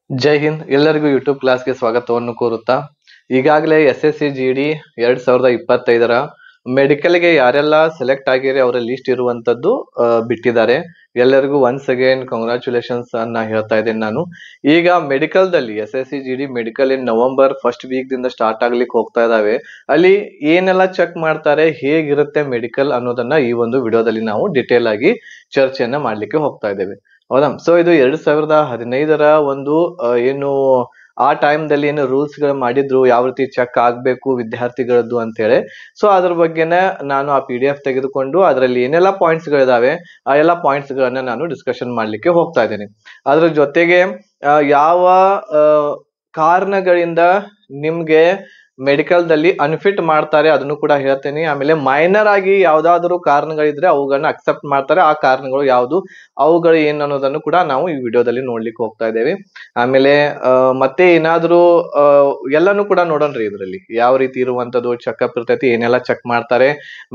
ಜೈ ಹಿಂದ್ ಎಲ್ಲರಿಗೂ ಯೂಟ್ಯೂಬ್ ಕ್ಲಾಸ್ಗೆ ಸ್ವಾಗತವನ್ನು ಕೋರುತ್ತಾ ಈಗಾಗಲೇ SSC GD 2025ರ ಮೆಡಿಕಲ್ಗೆ ಯಾರೆಲ್ಲ ಸೆಲೆಕ್ಟ್ ಆಗಿರಿ ಅವರ ಲಿಸ್ಟ್ ಇರುವಂತದ್ದು ಬಿಟ್ಟಿದ್ದಾರೆ. ಎಲ್ಲರಿಗೂ ಒನ್ಸ್ ಅಗೇನ್ ಕಂಗ್ರಾಚುಲೇಷನ್ಸ್ ಅನ್ನ ಹೇಳ್ತಾ ಇದ್ದೇನೆ ನಾನು. ಈಗ ಮೆಡಿಕಲ್ ದಲ್ಲಿ SSC GD medical in November first week ದಿಂದ ಸ್ಟಾರ್ಟ್ ಆಗ್ಲಿಕ್ಕೆ ಹೋಗ್ತಾ ಇದಾವೆ. ಅಲ್ಲಿ ಏನೆಲ್ಲ ಚೆಕ್ ಮಾಡ್ತಾರೆ, ಹೇಗಿರುತ್ತೆ ಮೆಡಿಕಲ್ ಅನ್ನೋದನ್ನ ಈ ಒಂದು ವಿಡಿಯೋದಲ್ಲಿ ನಾವು ಡಿಟೇಲ್ ಆಗಿ ಚರ್ಚೆಯನ್ನ ಮಾಡ್ಲಿಕ್ಕೆ ಹೋಗ್ತಾ ಇದ್ದೇವೆ. ಹೌದಾ. ಸೊ ಇದು 2015ರ ಒಂದು ಏನು ಆ ಟೈಮ್ದಲ್ಲಿ ಏನು ರೂಲ್ಸ್ ಗಳು ಮಾಡಿದ್ರು, ಯಾವ ರೀತಿ ಚೆಕ್ ಆಗ್ಬೇಕು ವಿದ್ಯಾರ್ಥಿಗಳದ್ದು ಅಂತ ಹೇಳಿ. ಸೊ ಅದ್ರ ಬಗ್ಗೆನೇ ನಾನು ಆ PDF ತೆಗೆದುಕೊಂಡು ಅದರಲ್ಲಿ ಏನೆಲ್ಲ ಪಾಯಿಂಟ್ಸ್ ಗಳಿದಾವೆ ಆ ಎಲ್ಲ ಪಾಯಿಂಟ್ಸ್ ಗಳನ್ನ ನಾನು ಡಿಸ್ಕಷನ್ ಮಾಡ್ಲಿಕ್ಕೆ ಹೋಗ್ತಾ ಇದ್ದೇನೆ. ಅದ್ರ ಜೊತೆಗೆ ಯಾವ ಕಾರಣಗಳಿಂದ ನಿಮ್ಗೆ ಮೆಡಿಕಲ್ ದಲ್ಲಿ ಅನ್ಫಿಟ್ ಮಾಡ್ತಾರೆ ಅದನ್ನು ಕೂಡ ಹೇಳ್ತೇನೆ. ಆಮೇಲೆ ಮೈನರ್ ಆಗಿ ಯಾವ್ದಾದ್ರು ಕಾರಣಗಳಿದ್ರೆ ಅವುಗಳನ್ನ ಅಕ್ಸೆಪ್ಟ್ ಮಾಡ್ತಾರೆ, ಆ ಕಾರಣಗಳು ಯಾವುದು, ಅವುಗಳು ಏನ್ ಅನ್ನೋದನ್ನು ಕೂಡ ನಾವು ಈ ವಿಡಿಯೋದಲ್ಲಿ ನೋಡ್ಲಿಕ್ಕೆ ಹೋಗ್ತಾ ಇದ್ದೇವೆ. ಆಮೇಲೆ ಮತ್ತೆ ಏನಾದ್ರೂ ಎಲ್ಲಾನು ಕೂಡ ನೋಡೋಣ್ರಿ. ಇದರಲ್ಲಿ ಯಾವ ರೀತಿ ಇರುವಂತದ್ದು ಚೆಕ್ಅಪ್ ಇರ್ತೈತಿ, ಏನೆಲ್ಲ ಚೆಕ್ ಮಾಡ್ತಾರೆ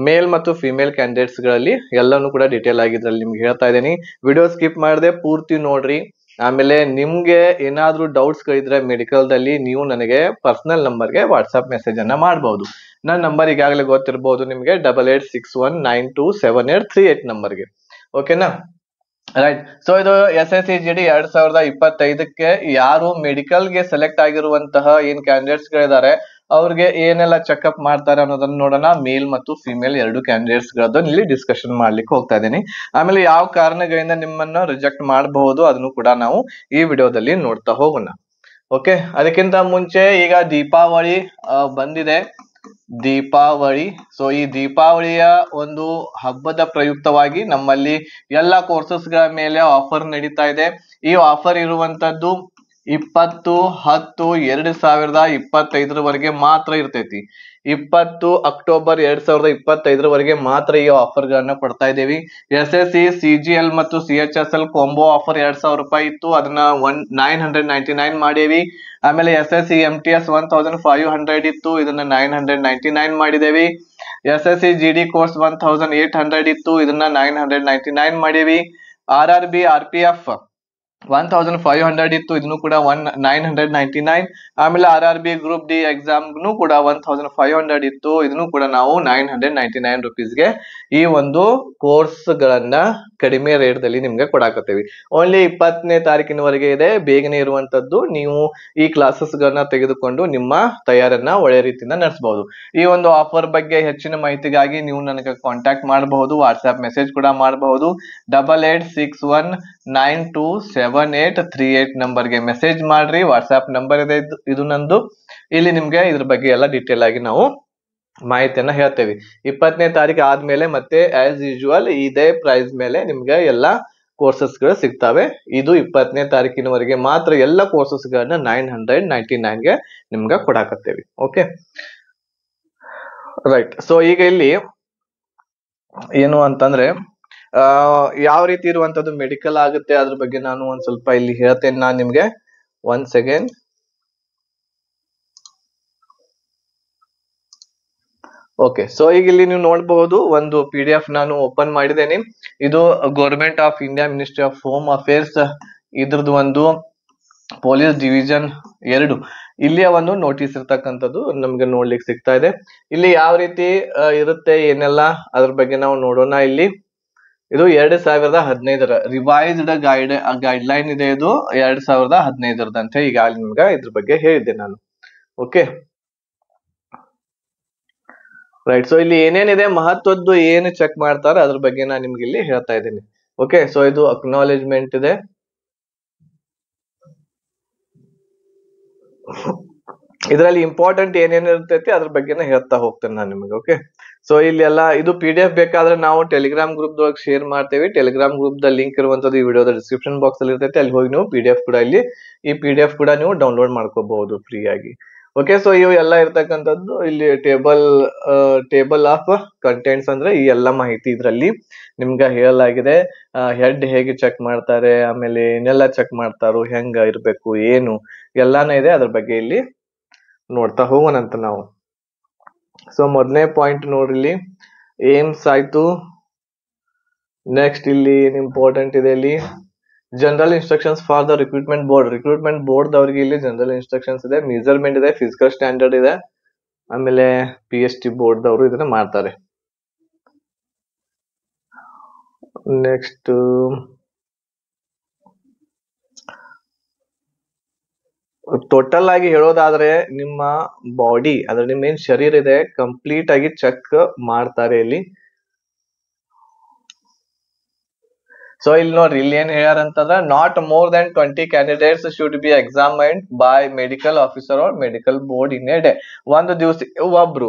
ಮೇಲ್ ಮತ್ತು ಫಿಮೇಲ್ ಕ್ಯಾಂಡಿಡೇಟ್ಸ್ ಗಳಲ್ಲಿ ಎಲ್ಲಾನು ಕೂಡ ಡಿಟೇಲ್ ಆಗಿ ಇದ್ರಲ್ಲಿ ನಿಮ್ಗೆ ಹೇಳ್ತಾ ಇದ್ದೀನಿ. ವಿಡಿಯೋ ಸ್ಕಿಪ್ ಮಾಡದೆ ಪೂರ್ತಿ ನೋಡ್ರಿ. ಆಮೇಲೆ ನಿಮ್ಗೆ ಏನಾದ್ರೂ ಡೌಟ್ಸ್ ಗಳಿದ್ರೆ ಮೆಡಿಕಲ್ ದಲ್ಲಿ ನೀವು ನನಗೆ ಪರ್ಸನಲ್ ನಂಬರ್ಗೆ ವಾಟ್ಸ್ಆಪ್ ಮೆಸೇಜ್ ಅನ್ನ ಮಾಡಬಹುದು. ನನ್ನ ನಂಬರ್ ಈಗಾಗಲೇ ಗೊತ್ತಿರಬಹುದು ನಿಮ್ಗೆ 8861927838 ನಂಬರ್ಗೆ. ಓಕೆನಾ, ರೈಟ್. ಸೊ ಇದು SSC GD 2025ಕ್ಕೆ ಯಾರು ಮೆಡಿಕಲ್ಗೆ ಸೆಲೆಕ್ಟ್ ಆಗಿರುವಂತಹ ಏನ್ ಕ್ಯಾಂಡಿಡೇಟ್ಸ್ ಗಳಿದ್ದಾರೆ ಅವ್ರಿಗೆ ಏನೆಲ್ಲ ಚೆಕ್ಅಪ್ ಮಾಡ್ತಾರೆ ಅನ್ನೋದನ್ನ ನೋಡೋಣ. ಮೇಲ್ ಮತ್ತು ಫಿಮೇಲ್ ಎರಡು ಕ್ಯಾಂಡಿಡೇಟ್ಸ್ ಗಳದ್ದು ಇಲ್ಲಿ ಡಿಸ್ಕಷನ್ ಮಾಡ್ಲಿಕ್ಕೆ ಹೋಗ್ತಾ ಇದ್ದೀನಿ. ಆಮೇಲೆ ಯಾವ ಕಾರಣಗಳಿಂದ ನಿಮ್ಮನ್ನ ರಿಜೆಕ್ಟ್ ಮಾಡಬಹುದು ಅದನ್ನು ಕೂಡ ನಾವು ಈ ವಿಡಿಯೋದಲ್ಲಿ ನೋಡ್ತಾ ಹೋಗೋಣ. ಓಕೆ, ಅದಕ್ಕಿಂತ ಮುಂಚೆ ಈಗ ದೀಪಾವಳಿ ಬಂದಿದೆ. ದೀಪಾವಳಿ, ಸೊ ಈ ದೀಪಾವಳಿಯ ಒಂದು ಹಬ್ಬದ ಪ್ರಯುಕ್ತವಾಗಿ ನಮ್ಮಲ್ಲಿ ಎಲ್ಲ ಕೋರ್ಸಸ್ ಗಳ ಮೇಲೆ ಆಫರ್ ನಡೀತಾ ಇದೆ. ಈ ಆಫರ್ ಇರುವಂತದ್ದು 20/10/2025 ಮಾತ್ರ ಇರ್ತೈತಿ. 20 ಅಕ್ಟೋಬರ್ 2025 ಮಾತ್ರ ಈ ಆಫರ್ ಗಳನ್ನ ಕೊಡ್ತಾ ಇದ್ದೇವೆ. SSC CGL ಮತ್ತು CHSL ಕಾಂಬೋ ಆಫರ್ 2000 ರೂಪಾಯಿ ಇತ್ತು, ಅದನ್ನ 999 ಮಾಡೇವಿ. ಆಮೇಲೆ SSC MTS 1500 ಇತ್ತು, ಇದನ್ನ 999 ಮಾಡಿದೇವಿ. SSC GD ಕೋರ್ಸ್ 1800 ಇತ್ತು, ಇದನ್ನ 999 ಮಾಡೇವಿ. RRB RPF 1500 ಇತ್ತು, ಇದನ್ನು ಕೂಡ 999. ಆಮೇಲೆ RRB ಗ್ರೂಪ್ ಡಿ ಎಕ್ಸಾಮ್ ಕೂಡ 1500 ಇತ್ತು, ಇದನ್ನು ಕೂಡ ನಾವು 999 ರುಪೀಸ್ಗೆ ಈ ಒಂದು ಕೋರ್ಸ್ ಗಳನ್ನ ಕಡಿಮೆ ರೇಟ್ ದಲ್ಲಿ ನಿಮ್ಗೆ ಕೊಡಾಕತ್ತೇವಿ. ಓನ್ಲಿ 20ನೇ ತಾರೀಕಿನವರೆಗೆ ಇದೆ, ಬೇಗನೆ ಇರುವಂತದ್ದು. ನೀವು ಈ ಕ್ಲಾಸಸ್ ಗಳನ್ನ ತೆಗೆದುಕೊಂಡು ನಿಮ್ಮ ತಯಾರನ್ನ ಒಳ್ಳೆ ರೀತಿಯಿಂದ ನಡೆಸಬಹುದು. ಈ ಒಂದು ಆಫರ್ ಬಗ್ಗೆ ಹೆಚ್ಚಿನ ಮಾಹಿತಿಗಾಗಿ ನೀವು ನನಗೆ ಕಾಂಟ್ಯಾಕ್ಟ್ ಮಾಡಬಹುದು, ವಾಟ್ಸ್ಆಪ್ ಮೆಸೇಜ್ ಕೂಡ ಮಾಡಬಹುದು. 8861927838 ನಂಬರ್ಗೆ ಮೆಸೇಜ್ ಮಾಡ್ರಿ. ವಾಟ್ಸ್ಆಪ್ ನಂಬರ್ ಇದೆ ಇದು ನಂದು. ಇಲ್ಲಿ ನಿಮ್ಗೆ ಇದ್ರ ಬಗ್ಗೆ ಎಲ್ಲ ಡೀಟೇಲ್ ಆಗಿ ನಾವು ಮಾಹಿತಿಯನ್ನ ಹೇಳ್ತೇವೆ. 20ನೇ ತಾರೀಕು ಆದ್ಮೇಲೆ ಮತ್ತೆ ಆಸ್ ಯೂಶುವಲ್ ಇದೇ ಪ್ರೈಸ್ ಮೇಲೆ ನಿಮ್ಗೆ ಎಲ್ಲಾ ಕೋರ್ಸಸ್ ಗಳು ಸಿಗ್ತವೆ. ಇದು 20ನೇ ತಾರೀಕಿನವರೆಗೆ ಮಾತ್ರ ಎಲ್ಲ ಕೋರ್ಸಸ್ ಗಳನ್ನ 999ಗೆ ನಿಮ್ಗೆ ಕೊಡಾಕತ್ತೇವಿ. Okay, right. ಸೊ ಈಗ ಇಲ್ಲಿ ಏನು ಅಂತಂದ್ರೆ ಯಾವ ರೀತಿ ಇರುವಂತದ್ದು ಮೆಡಿಕಲ್ ಆಗುತ್ತೆ ಅದ್ರ ಬಗ್ಗೆ ನಾನು ಒಂದ್ ಸ್ವಲ್ಪ ಇಲ್ಲಿ ಹೇಳ್ತೇನೆ ನಾನು ನಿಮ್ಗೆ. ಒನ್ಸ್ ಅಗೇನ್ ಓಕೆ, ಸೊ ಈಗ ಇಲ್ಲಿ ನೀವು ನೋಡಬಹುದು ಒಂದು PDF ನಾನು ಓಪನ್ ಮಾಡಿದ್ದೇನೆ. ಇದು government of India ministry of home affairs ಇದ್ರದ್ದು ಒಂದು ಪೊಲೀಸ್ ಡಿವಿಷನ್ 2 ಇಲ್ಲಿಯ ಒಂದು ನೋಟಿಸ್ ಇರ್ತಕ್ಕಂಥದ್ದು ನಮ್ಗೆ ನೋಡ್ಲಿಕ್ಕೆ ಸಿಗ್ತಾ ಇದೆ. ಇಲ್ಲಿ ಯಾವ ರೀತಿ ಇರುತ್ತೆ ಏನೆಲ್ಲ ಅದ್ರ ಬಗ್ಗೆ ನಾವು ನೋಡೋಣ. ಇಲ್ಲಿ ಇದು 2015ರ ರಿವೈಸ್ಡ್ ಗೈಡ್ಲೈನ್ ಇದೆ. ಇದು 2015 ಅಂತ ಈಗ ನಿಮ್ಗೆ ಇದ್ರ ಬಗ್ಗೆ ಹೇಳಿದ್ದೆ ನಾನು. Okay, right. ಸೊ ಇಲ್ಲಿ ಏನೇನಿದೆ ಮಹತ್ವದ್ದು ಏನು ಚೆಕ್ ಮಾಡ್ತಾರೆ ಅದ್ರ ಬಗ್ಗೆ ನಾನು ನಿಮ್ಗೆ ಇಲ್ಲಿ ಹೇಳ್ತಾ ಇದ್ದೀನಿ. ಓಕೆ, ಸೊ ಇದು ಅಕ್ನಾಲೇಜ್ಮೆಂಟ್ ಇದೆ. ಇದರಲ್ಲಿ ಇಂಪಾರ್ಟೆಂಟ್ ಏನೇನು ಇರ್ತೈತಿ ಅದ್ರ ಬಗ್ಗೆನೇ ಹೇಳ್ತಾ ಹೋಗ್ತೇನೆ ನಾನು ನಿಮಗೆ. ಓಕೆ, ಸೊ ಇಲ್ಲಿ ಎಲ್ಲ ಇದು PDF ಬೇಕಾದ್ರೆ ನಾವು ಟೆಲಿಗ್ರಾಮ್ ಗ್ರೂಪ್ ದೊಳಗೆ ಶೇರ್ ಮಾಡ್ತೇವೆ. ಟೆಲಿಗ್ರಾಮ್ ಗ್ರೂಪ್ ದ ಲಿಂಕ್ ಇರುವಂತದ್ದು ಈ ವಿಡಿಯೋದ ಡಿಸ್ಕ್ರಿಪ್ಷನ್ ಬಾಕ್ಸ್ ಅಲ್ಲಿ ಇರ್ತೈತಿ. ಅಲ್ಲಿ ಹೋಗಿ ನೀವು PDF ಕೂಡ ಇಲ್ಲಿ ಈ PDF ಕೂಡ ನೀವು ಡೌನ್ಲೋಡ್ ಮಾಡ್ಕೋಬಹುದು ಫ್ರೀ ಆಗಿ. ಓಕೆ, ಸೊ ಇವು ಎಲ್ಲ ಇರ್ತಕ್ಕಂಥದ್ದು ಇಲ್ಲಿ ಟೇಬಲ್ ಆಫ್ ಕಂಟೆಂಟ್ಸ್ ಅಂದ್ರೆ ಈ ಎಲ್ಲ ಮಾಹಿತಿ ಇದ್ರಲ್ಲಿ ನಿಮ್ಗೆ ಹೇಳಲಾಗಿದೆ. ಹೆಡ್ ಹೇಗೆ ಚೆಕ್ ಮಾಡ್ತಾರೆ, ಆಮೇಲೆ ಏನೆಲ್ಲ ಚೆಕ್ ಮಾಡ್ತಾರೋ, ಹೆಂಗ ಇರ್ಬೇಕು, ಏನು ಎಲ್ಲಾನು ಇದೆ. ಅದ್ರ ಬಗ್ಗೆ ಇಲ್ಲಿ ನೋಡ್ತಾ ಹೋಗೋಣಂತ ನಾವು. ಸೊ ಮೊದಲನೇ ಪಾಯಿಂಟ್ ನೋಡ್ರಿ, ಇಲ್ಲಿ ಏಮ್ಸ್ ಆಯ್ತು. ನೆಕ್ಸ್ಟ್ ಇಲ್ಲಿ ಏನ್ ಇಂಪಾರ್ಟೆಂಟ್ ಇದೆ, ಇಲ್ಲಿ general instructions for the recruitment board ದವರಿಗೆ ಇಲ್ಲಿ ಜನರಲ್ ಇನ್ಸ್ಟ್ರಕ್ಷನ್ಸ್ ಇದೆ, ಮೆಜರ್ಮೆಂಟ್ ಇದೆ, ಫಿಸಿಕಲ್ ಸ್ಟ್ಯಾಂಡರ್ಡ್ ಇದೆ, ಆಮೇಲೆ PST ಬೋರ್ಡ್ ದವರು ಇದನ್ನ ಮಾಡ್ತಾರೆ. ನೆಕ್ಸ್ಟ್ ಟೋಟಲ್ ಆಗಿ ಹೇಳೋದಾದ್ರೆ ನಿಮ್ಮ ಬಾಡಿ ಅಂದ್ರೆ ನಿಮ್ಮ ಏನ್ ಶರೀರ ಇದೆ ಕಂಪ್ಲೀಟ್ ಆಗಿ ಚೆಕ್ ಮಾಡ್ತಾರೆ ಇಲ್ಲಿ. ಸೊ ಇಲ್ಲಿ ನೋಡ್ರಿ, ಇಲ್ಲಿ ಏನ್ ಹೇಳ್ಯಾರ ಅಂತಂದ್ರ not more than 20 candidates should be examined by medical officer or medical board in a day. ಒಂದು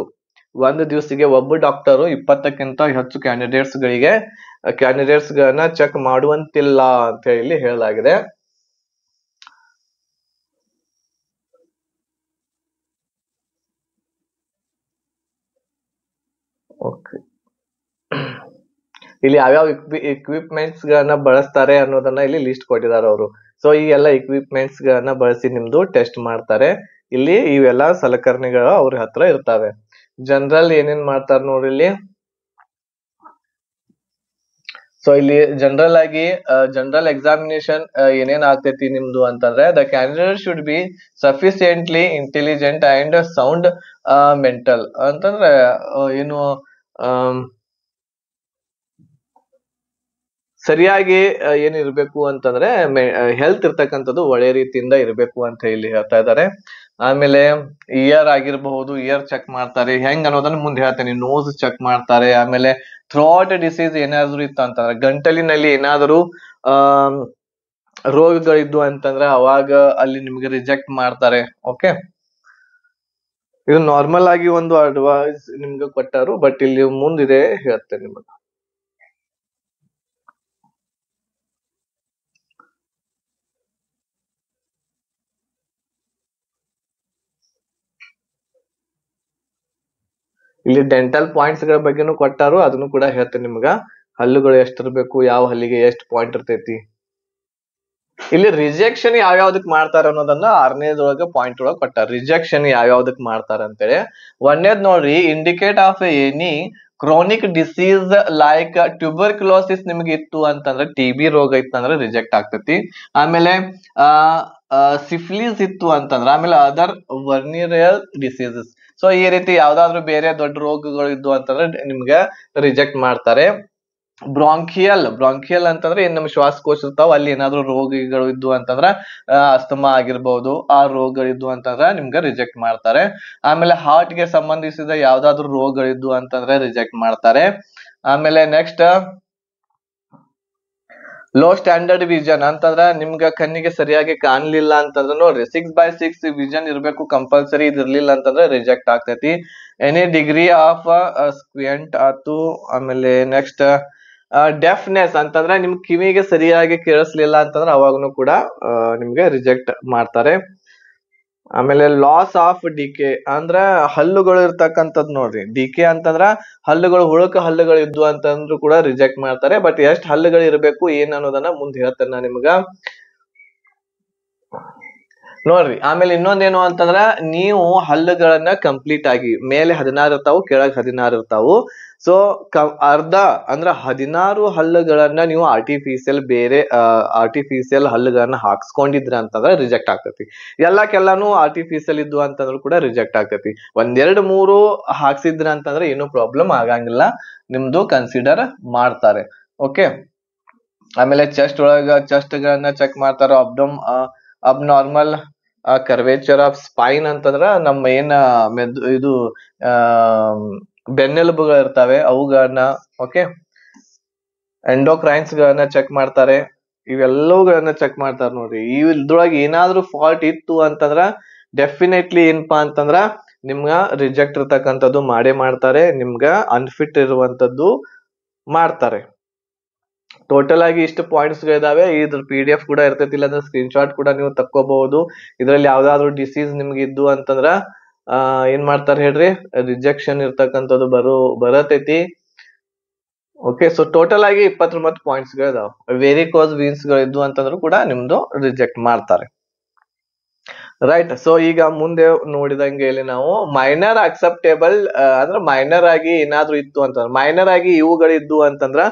ದಿವಸಿಗೆ ಒಬ್ಬ ಡಾಕ್ಟರ್ 20ಕ್ಕಿಂತ ಹೆಚ್ಚು ಕ್ಯಾಂಡಿಡೇಟ್ಸ್ ಗಳನ್ನ ಚೆಕ್ ಮಾಡುವಂತಿಲ್ಲ ಅಂತ ಹೇಳಿ ಹೇಳಲಾಗಿದೆ. ಓಕೆ, ಇಲ್ಲಿ ಯಾವ್ಯಾವ ಇಕ್ವಿಪ್ಮೆಂಟ್ಸ್ ಗಳನ್ನ ಬಳಸ್ತಾರೆ ಅನ್ನೋದನ್ನ ಇಲ್ಲಿ ಲಿಸ್ಟ್ ಕೊಟ್ಟಿದ್ದಾರೆ ಅವರು. ಸೊ ಈ ಎಲ್ಲ ಇಕ್ವಿಪ್ಮೆಂಟ್ಸ್ ಗಳನ್ನ ಬಳಸಿ ನಿಮ್ದು ಟೆಸ್ಟ್ ಮಾಡ್ತಾರೆ. ಇಲ್ಲಿ ಇವೆಲ್ಲ ಸಲಕರಣೆಗಳು ಅವ್ರ ಹತ್ರ ಇರ್ತವೆ. ಜನರಲ್ ಏನೇನ್ ಮಾಡ್ತಾರೆ ನೋಡ್ರಿ ಇಲ್ಲಿ. ಸೊ ಇಲ್ಲಿ ಜನರಲ್ ಎಕ್ಸಾಮಿನೇಷನ್ ಏನೇನ್ ಆಗ್ತೈತಿ ನಿಮ್ದು ಅಂತಂದ್ರೆ, the candidate should be sufficiently intelligent and sound mental ಅಂತಂದ್ರೆ ಏನು ಸರಿಯಾಗಿ ಏನಿರ್ಬೇಕು ಅಂತಂದ್ರೆ ಹೆಲ್ತ್ ಇರ್ತಕ್ಕಂಥದ್ದು ಒಳ್ಳೆ ರೀತಿಯಿಂದ ಇರಬೇಕು ಅಂತ ಇಲ್ಲಿ ಹೇಳ್ತಾ ಇದ್ದಾರೆ. ಆಮೇಲೆ ಇಯರ್ ಆಗಿರಬಹುದು, ಇಯರ್ ಚೆಕ್ ಮಾಡ್ತಾರೆ, ಹೆಂಗ್ ಅನ್ನೋದನ್ನ ಮುಂದೆ ಹೇಳ್ತೇನೆ. ನೋಸ್ ಚೆಕ್ ಮಾಡ್ತಾರೆ. ಆಮೇಲೆ ಥ್ರೋಟ್ ಡಿಸೀಸ್ ಏನಾದ್ರು ಇತ್ತು ಅಂತಂದ್ರೆ, ಗಂಟಲಿನಲ್ಲಿ ಏನಾದ್ರು ರೋಗಗಳಿದ್ದು ಅಂತಂದ್ರೆ ಅವಾಗ ಅಲ್ಲಿ ನಿಮ್ಗೆ ರಿಜೆಕ್ಟ್ ಮಾಡ್ತಾರೆ. ಓಕೆ, ಇದು ನಾರ್ಮಲ್ ಆಗಿ ಒಂದು ಅಡ್ವೈಸ್ ನಿಮ್ಗೆ ಕೊಟ್ಟಾರು, ಬಟ್ ಇಲ್ಲಿ ಮುಂದಿದೆ ಹೇಳ್ತೇನೆ ನಿಮಗೆ. ಇಲ್ಲಿ ಡೆಂಟಲ್ ಪಾಯಿಂಟ್ಸ್ ಗಳ ಬಗ್ಗೆನೂ ಕೊಟ್ಟಾರು, ಅದನ್ನು ಕೂಡ ಹೇಳ್ತೇನೆ ನಿಮ್ಗ. ಹಲ್ಲುಗಳು ಎಷ್ಟಿರ್ಬೇಕು, ಯಾವ ಹಲ್ಲಿಗೆ ಎಷ್ಟು ಪಾಯಿಂಟ್ ಇರ್ತೈತಿ. ಇಲ್ಲಿ ರಿಜೆಕ್ಷನ್ ಯಾವ್ಯಾವ್ದಕ್ ಮಾಡ್ತಾರ ಅನ್ನೋದನ್ನ 6ನೇದೊಳಗ ಪಾಯಿಂಟ್ ಒಳಗ ಕೊಟ್ಟಾರ. ರಿಜೆಕ್ಷನ್ ಯಾವ್ಯಾವ್ದಕ್ ಮಾಡ್ತಾರ ಅಂತೇಳಿ 1ನೇದ್ ನೋಡ್ರಿ, indicate of any chronic disease like tuberculosis ನಿಮ್ಗೆ ಇತ್ತು ಅಂತಂದ್ರೆ, TB ರೋಗ ಇತ್ತು ಅಂದ್ರೆ ರಿಜೆಕ್ಟ್ ಆಗ್ತೈತಿ. ಆಮೇಲೆ ಸಿಫಿಲಿಸ್ ಇತ್ತು ಅಂತಂದ್ರೆ, ಆಮೇಲೆ ಅದರ್ ವರ್ನಿರಿಯಲ್ ಡಿಸೀಸಸ್. ಸೊ ಈ ರೀತಿ ಯಾವ್ದಾದ್ರು ಬೇರೆ ದೊಡ್ಡ ರೋಗಗಳು ಇದ್ದು ಅಂತಂದ್ರೆ ನಿಮ್ಗೆ ರಿಜೆಕ್ಟ್ ಮಾಡ್ತಾರೆ. ಬ್ರಾಂಕಿಯಲ್ ಅಂತಂದ್ರೆ ಏನ್ ನಮ್ ಶ್ವಾಸಕೋಶ ಇರ್ತಾವ, ಅಲ್ಲಿ ಏನಾದ್ರು ರೋಗಗಳು ಇದ್ದು ಅಂತಂದ್ರ ಅಸ್ತಮಾ ಆಗಿರ್ಬಹುದು, ಆ ರೋಗಗಳಿದ್ದು ಅಂತಂದ್ರ ನಿಮ್ಗೆ ರಿಜೆಕ್ಟ್ ಮಾಡ್ತಾರೆ. ಆಮೇಲೆ ಹಾರ್ಟ್ ಗೆ ಸಂಬಂಧಿಸಿದ ಯಾವ್ದಾದ್ರು ರೋಗಗಳಿದ್ದು ಅಂತಂದ್ರೆ ರಿಜೆಕ್ಟ್ ಮಾಡ್ತಾರೆ. ಆಮೇಲೆ ನೆಕ್ಸ್ಟ್ ಲೋ ಸ್ಟ್ಯಾಂಡರ್ಡ್ ವಿಷನ್ ಅಂತಂದ್ರ ನಿಮ್ಗ ಕಣ್ಣಿಗೆ ಸರಿಯಾಗಿ ಕಾಣ್ಲಿಲ್ಲ ಅಂತಂದ್ರೆ ನೋಡ್ರಿ, 6/6 ವಿಷನ್ ಇರ್ಬೇಕು ಕಂಪಲ್ಸರಿ. ಇದಿರ್ಲಿಲ್ಲ ಅಂತಂದ್ರೆ ರಿಜೆಕ್ಟ್ ಆಗ್ತೈತಿ. ಎನಿ ಡಿಗ್ರಿ ಆಫ್ ಸ್ಕ್ವಿಯಂಟ್ ಆತು. ಆಮೇಲೆ ನೆಕ್ಸ್ಟ್ ಡೆಫ್ನೆಸ್ ಅಂತಂದ್ರೆ ನಿಮ್ ಕಿವಿಗೆ ಸರಿಯಾಗಿ ಕೇಳಿಸ್ಲಿಲ್ಲ ಅಂತಂದ್ರೆ ಅವಾಗನು ಕೂಡ ನಿಮ್ಗೆ ರಿಜೆಕ್ಟ್ ಮಾಡ್ತಾರೆ. ಆಮೇಲೆ ಲಾಸ್ ಆಫ್ ಡಿಕೆ ಅಂದ್ರ ಹಲ್ಲುಗಳು ಇರ್ತಕ್ಕಂಥದ್ ನೋಡ್ರಿ. ಡಿಕೆ ಅಂತಂದ್ರ ಹುಳುಕ ಹಲ್ಲುಗಳು ಇದ್ವು ಅಂತಂದ್ರು ಕೂಡ ರಿಜೆಕ್ಟ್ ಮಾಡ್ತಾರೆ. ಬಟ್ ಎಷ್ಟ್ ಹಲ್ಲುಗಳು ಇರ್ಬೇಕು ಏನ್ ಅನ್ನೋದನ್ನ ಮುಂದೆ ಹೇಳ್ತೇನೆ ನಾ ನಿಮ್ಗ. ನೋಡ್ರಿ, ಆಮೇಲೆ ಇನ್ನೊಂದೇನು ಅಂತಂದ್ರ, ನೀವು ಹಲ್ಲುಗಳನ್ನ ಕಂಪ್ಲೀಟ್ ಆಗಿ ಮೇಲೆ 16 ಇರ್ತಾವು, ಕೆಳಗ್ 16 ಇರ್ತಾವು. ಸೊ ಅರ್ಧ ಅಂದ್ರ 16 ಹಲ್ಲುಗಳನ್ನ ನೀವು ಆರ್ಟಿಫಿಷಿಯಲ್ ಹಲ್ಲುಗಳನ್ನ ಹಾಕ್ಸ್ಕೊಂಡಿದ್ರ ಅಂತಂದ್ರೆ ರಿಜೆಕ್ಟ್ ಆಗ್ತೈತಿ. ಎಲ್ಲಾನು ಆರ್ಟಿಫಿಷಿಯಲ್ ಇದ್ದು ಅಂತಂದ್ರು ಕೂಡ ರಿಜೆಕ್ಟ್ ಆಗ್ತೈತಿ. 1, 2, 3 ಹಾಕ್ಸಿದ್ರ ಅಂತಂದ್ರೆ ಏನು ಪ್ರಾಬ್ಲಮ್ ಆಗಂಗಿಲ್ಲ, ನಿಮ್ದು ಕನ್ಸಿಡರ್ ಮಾಡ್ತಾರೆ. ಓಕೆ, ಆಮೇಲೆ ಚೆಸ್ಟ್ ಗಳನ್ನ ಚೆಕ್ ಮಾಡ್ತಾರ. ಅಬ್ನಾರ್ಮಲ್ ಕರ್ವೇಚರ್ ಆಫ್ ಸ್ಪೈನ್ ಅಂತಂದ್ರ ನಮ್ಮ ಏನ ಇದು ಬೆನ್ನೆಲುಬುಗಳು ಇರ್ತವೆ ಅವುಗಳನ್ನ. ಓಕೆ, ಎಂಡೋಕ್ರೈನ್ಸ್ ಗಳನ್ನ ಚೆಕ್ ಮಾಡ್ತಾರೆ. ಇವೆಲ್ಲವುಗಳನ್ನ ಚೆಕ್ ಮಾಡ್ತಾರೆ ನೋಡ್ರಿ. ಇದ್ರೊಳಗೆ ಏನಾದ್ರೂ ಫಾಲ್ಟ್ ಇತ್ತು ಅಂತಂದ್ರ ಡೆಫಿನೆಟ್ಲಿ ಏನಪ್ಪಾ ಅಂತಂದ್ರ ನಿಮ್ಗ ರಿಜೆಕ್ಟ್ ಇರ್ತಕ್ಕಂಥದ್ದು ಮಾಡೇ ಮಾಡ್ತಾರೆ, ನಿಮ್ಗ ಅನ್ಫಿಟ್ ಇರುವಂತದ್ದು ಮಾಡ್ತಾರೆ. ಟೋಟಲ್ ಆಗಿ ಇಷ್ಟು ಪಾಯಿಂಟ್ಸ್ ಗಳಿದಾವೆ. ಇದ್ರ PDF ಕೂಡ ಇರ್ತೈತಿ, ಇಲ್ಲ ಅಂದ್ರೆ ಸ್ಕ್ರೀನ್ ಶಾಟ್ ಕೂಡ ನೀವು ತಕ್ಕೋಬಹುದು. ಇದ್ರಲ್ಲಿ ಯಾವ್ದಾದ್ರು ಡಿಸೀಸ್ ನಿಮ್ಗೆ ಇದ್ದು ಅಂತಂದ್ರ ಏನ್ ಮಾಡ್ತಾರೆ ಹೇಳ್ರಿ, ರಿಜೆಕ್ಷನ್ ಇರ್ತಕ್ಕಂಥದ್ದು ಬರತೈತಿ. ಓಕೆ, ಸೊ ಟೋಟಲ್ ಆಗಿ 29 ಪಾಯಿಂಟ್ಸ್ ಗಳಿದಾವ. ವೆರಿಕೋಸ್ ವೀನ್ಸ್ ಗಳಿದ್ದು ಅಂತಂದ್ರು ಕೂಡ ನಿಮ್ದು ರಿಜೆಕ್ಟ್ ಮಾಡ್ತಾರೆ. ರೈಟ್. ಸೊ ಈಗ ಮುಂದೆ ನೋಡಿದಂಗೆ ಇಲ್ಲಿ ನಾವು ಮೈನರ್ ಅಕ್ಸೆಪ್ಟೇಬಲ್ ಅಂದ್ರೆ ಮೈನರ್ ಆಗಿ ಏನಾದ್ರು ಇತ್ತು ಅಂತಂದ್ರೆ, ಮೈನರ್ ಆಗಿ ಇವುಗಳಿದ್ದು ಅಂತಂದ್ರ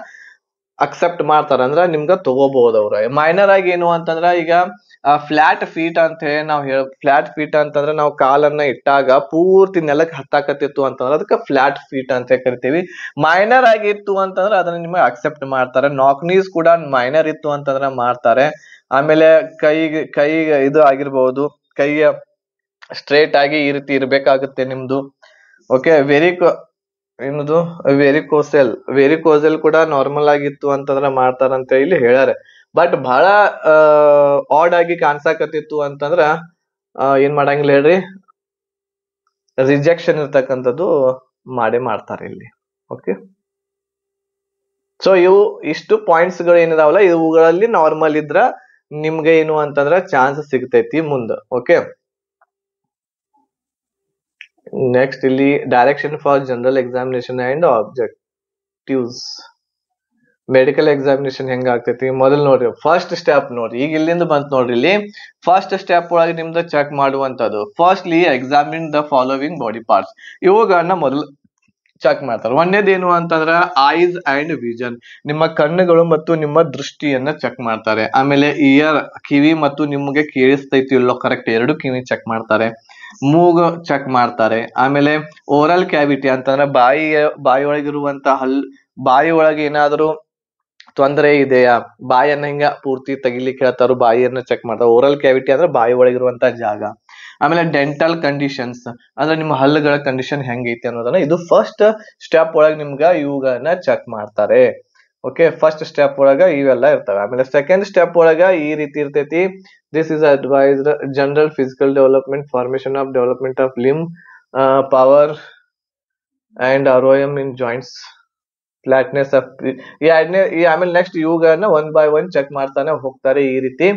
ಅಕ್ಸೆಪ್ಟ್ ಮಾಡ್ತಾರ ಅಂದ್ರ ನಿಮ್ಗ ತಗೋಬಹುದು ಅವ್ರ. ಮೈನರ್ ಆಗಿ ಏನು ಅಂತಂದ್ರ ಈಗ ಫ್ಲಾಟ್ ಫೀಟ್ ಅಂತ ಹೇಳಿ ನಾವು ಫ್ಲಾಟ್ ಫೀಟ್ ಅಂತಂದ್ರೆ ನಾವು ಕಾಲನ್ನ ಇಟ್ಟಾಗ ಪೂರ್ತಿ ನೆಲಕ್ಕೆ ಹತ್ತಾಕತ್ತಿತ್ತು ಅಂತಂದ್ರೆ ಅದಕ್ಕೆ ಫ್ಲಾಟ್ ಫೀಟ್ ಅಂತ ಕರಿತೀವಿ. ಮೈನರ್ ಆಗಿತ್ತು ಅಂತಂದ್ರೆ ಅದನ್ನ ನಿಮಗೆ ಅಕ್ಸೆಪ್ಟ್ ಮಾಡ್ತಾರೆ. ನಾಕ್ ನೀಸ್ ಕೂಡ ಮೈನರ್ ಇತ್ತು ಅಂತಂದ್ರೆ ಮಾಡ್ತಾರೆ. ಆಮೇಲೆ ಕೈಗೆ ಇದು ಆಗಿರ್ಬಹುದು, ಕೈಯ ಸ್ಟ್ರೇಟ್ ಆಗಿ ಈ ರೀತಿ ಇರ್ಬೇಕಾಗುತ್ತೆ ನಿಮ್ದು. ಓಕೆ, ಏನದು ವೆರಿಕೋಸೆಲ್ ಕೂಡ ನಾರ್ಮಲ್ ಆಗಿತ್ತು ಅಂತಂದ್ರೆ ಮಾಡ್ತಾರಂತ ಇಲ್ಲಿ ಹೇಳ್ಯಾರೆ. ಬಟ್ ಬಹಳ ಆಡ್ ಆಗಿ ಕಾಣ್ಸಾಕತ್ತಿತ್ತು ಅಂತಂದ್ರ ಏನ್ ಮಾಡಂಗಿಲ್ಲ ಹೇಳ್ರಿ, ರಿಜೆಕ್ಷನ್ ಇರ್ತಕ್ಕಂಥದ್ದು ಮಾಡ್ತಾರೆ ಇಲ್ಲಿ. ಓಕೆ, ಸೊ ಇಷ್ಟು ಪಾಯಿಂಟ್ಸ್ ಗಳು ಏನಿದಾವಲ್ಲ ಇವುಗಳಲ್ಲಿ ನಾರ್ಮಲ್ ಇದ್ರ ನಿಮ್ಗೆ ಏನು ಅಂತಂದ್ರ ಚಾನ್ಸ್ ಸಿಗ್ತೈತಿ ಮುಂದ. ಓಕೆ, ನೆಕ್ಸ್ಟ್ ಇಲ್ಲಿ direction for general examination and objectives. Medical examination ಹೆಂಗ ಆಗ್ತೈತಿ ಮೊದಲು ನೋಡ್ರಿ. ಫಸ್ಟ್ ಸ್ಟೆಪ್ ನೋಡ್ರಿ, ಈಗ ಇಲ್ಲಿಂದ ಬಂತ್ ನೋಡ್ರಿ. ಇಲ್ಲಿ ಫಸ್ಟ್ ಸ್ಟೆಪ್ ಒಳಗೆ ನಿಮ್ದು ಚೆಕ್ ಮಾಡುವಂತದ್ದು firstly examine the following body parts. ಇವುಗಳನ್ನ ಮೊದಲು ಚೆಕ್ ಮಾಡ್ತಾರೆ. ಒಂದೇದೇನು ಅಂತಂದ್ರ ಐಸ್ ಅಂಡ್ ವಿಷನ್, ನಿಮ್ಮ ಕಣ್ಣುಗಳು ಮತ್ತು ನಿಮ್ಮ ದೃಷ್ಟಿಯನ್ನ ಚೆಕ್ ಮಾಡ್ತಾರೆ. ಆಮೇಲೆ ಇಯರ್, ಕಿವಿ ಮತ್ತು ನಿಮ್ಗೆ ಕೇಳಿಸ್ತೈತಿ ಇಲ್ಲೋ ಕರೆಕ್ಟ್, ಎರಡು ಕಿವಿ ಚೆಕ್ ಮಾಡ್ತಾರೆ. ಮೂಗು ಚೆಕ್ ಮಾಡ್ತಾರೆ. ಆಮೇಲೆ ಓರಲ್ ಕ್ಯಾವಿಟಿ ಅಂತಂದ್ರೆ ಬಾಯಿ ಒಳಗಿರುವಂತ ಬಾಯಿ ಒಳಗೆ ಏನಾದ್ರು ತೊಂದರೆ ಇದೆಯಾ, ಬಾಯನ್ನ ಹಿಂಗ ಪೂರ್ತಿ ತೆಗಿಲಿಕ್ಕೆ ಹೇಳ್ತಾರು, ಬಾಯಿಯನ್ನ ಚೆಕ್ ಮಾಡ್ತಾರೆ. ಓರಲ್ ಕ್ಯಾವಿಟಿ ಅಂದ್ರೆ ಬಾಯಿ ಒಳಗಿರುವಂತ ಜಾಗ. ಆಮೇಲೆ ಡೆಂಟಲ್ ಕಂಡೀಷನ್ಸ್ ಅಂದ್ರೆ ನಿಮ್ಮ ಹಲ್ಲುಗಳ ಕಂಡೀಷನ್ ಹೆಂಗೈತಿ ಅನ್ನೋದನ್ನ ಇದು ಫಸ್ಟ್ ಸ್ಟೆಪ್ ಒಳಗೆ ನಿಮ್ಗ ಇವುಗಳನ್ನ ಚೆಕ್ ಮಾಡ್ತಾರೆ. ಓಕೆ, ಫಸ್ಟ್ ಸ್ಟೆಪ್ ಒಳಗ ಇವೆಲ್ಲ ಇರ್ತವೆ. ಆಮೇಲೆ ಸೆಕೆಂಡ್ ಸ್ಟೆಪ್ ಒಳಗ ಈ ರೀತಿ ಇರ್ತೈತಿ. This is advised general physical development, formation of development of limb power and ಆರೋಯಮ್ ಇನ್ ಜಾಯಿಂಟ್ಸ್, ಫ್ಲಾಟ್ನೆಸ್ ಆಫ್ ಆಮೇಲೆ ನೆಕ್ಸ್ಟ್ ಇವುಗಳನ್ನ ಒನ್ ಬೈ ಒನ್ ಚೆಕ್ ಮಾಡ್ತಾನೆ ಹೋಗ್ತಾರೆ. ಈ ರೀತಿ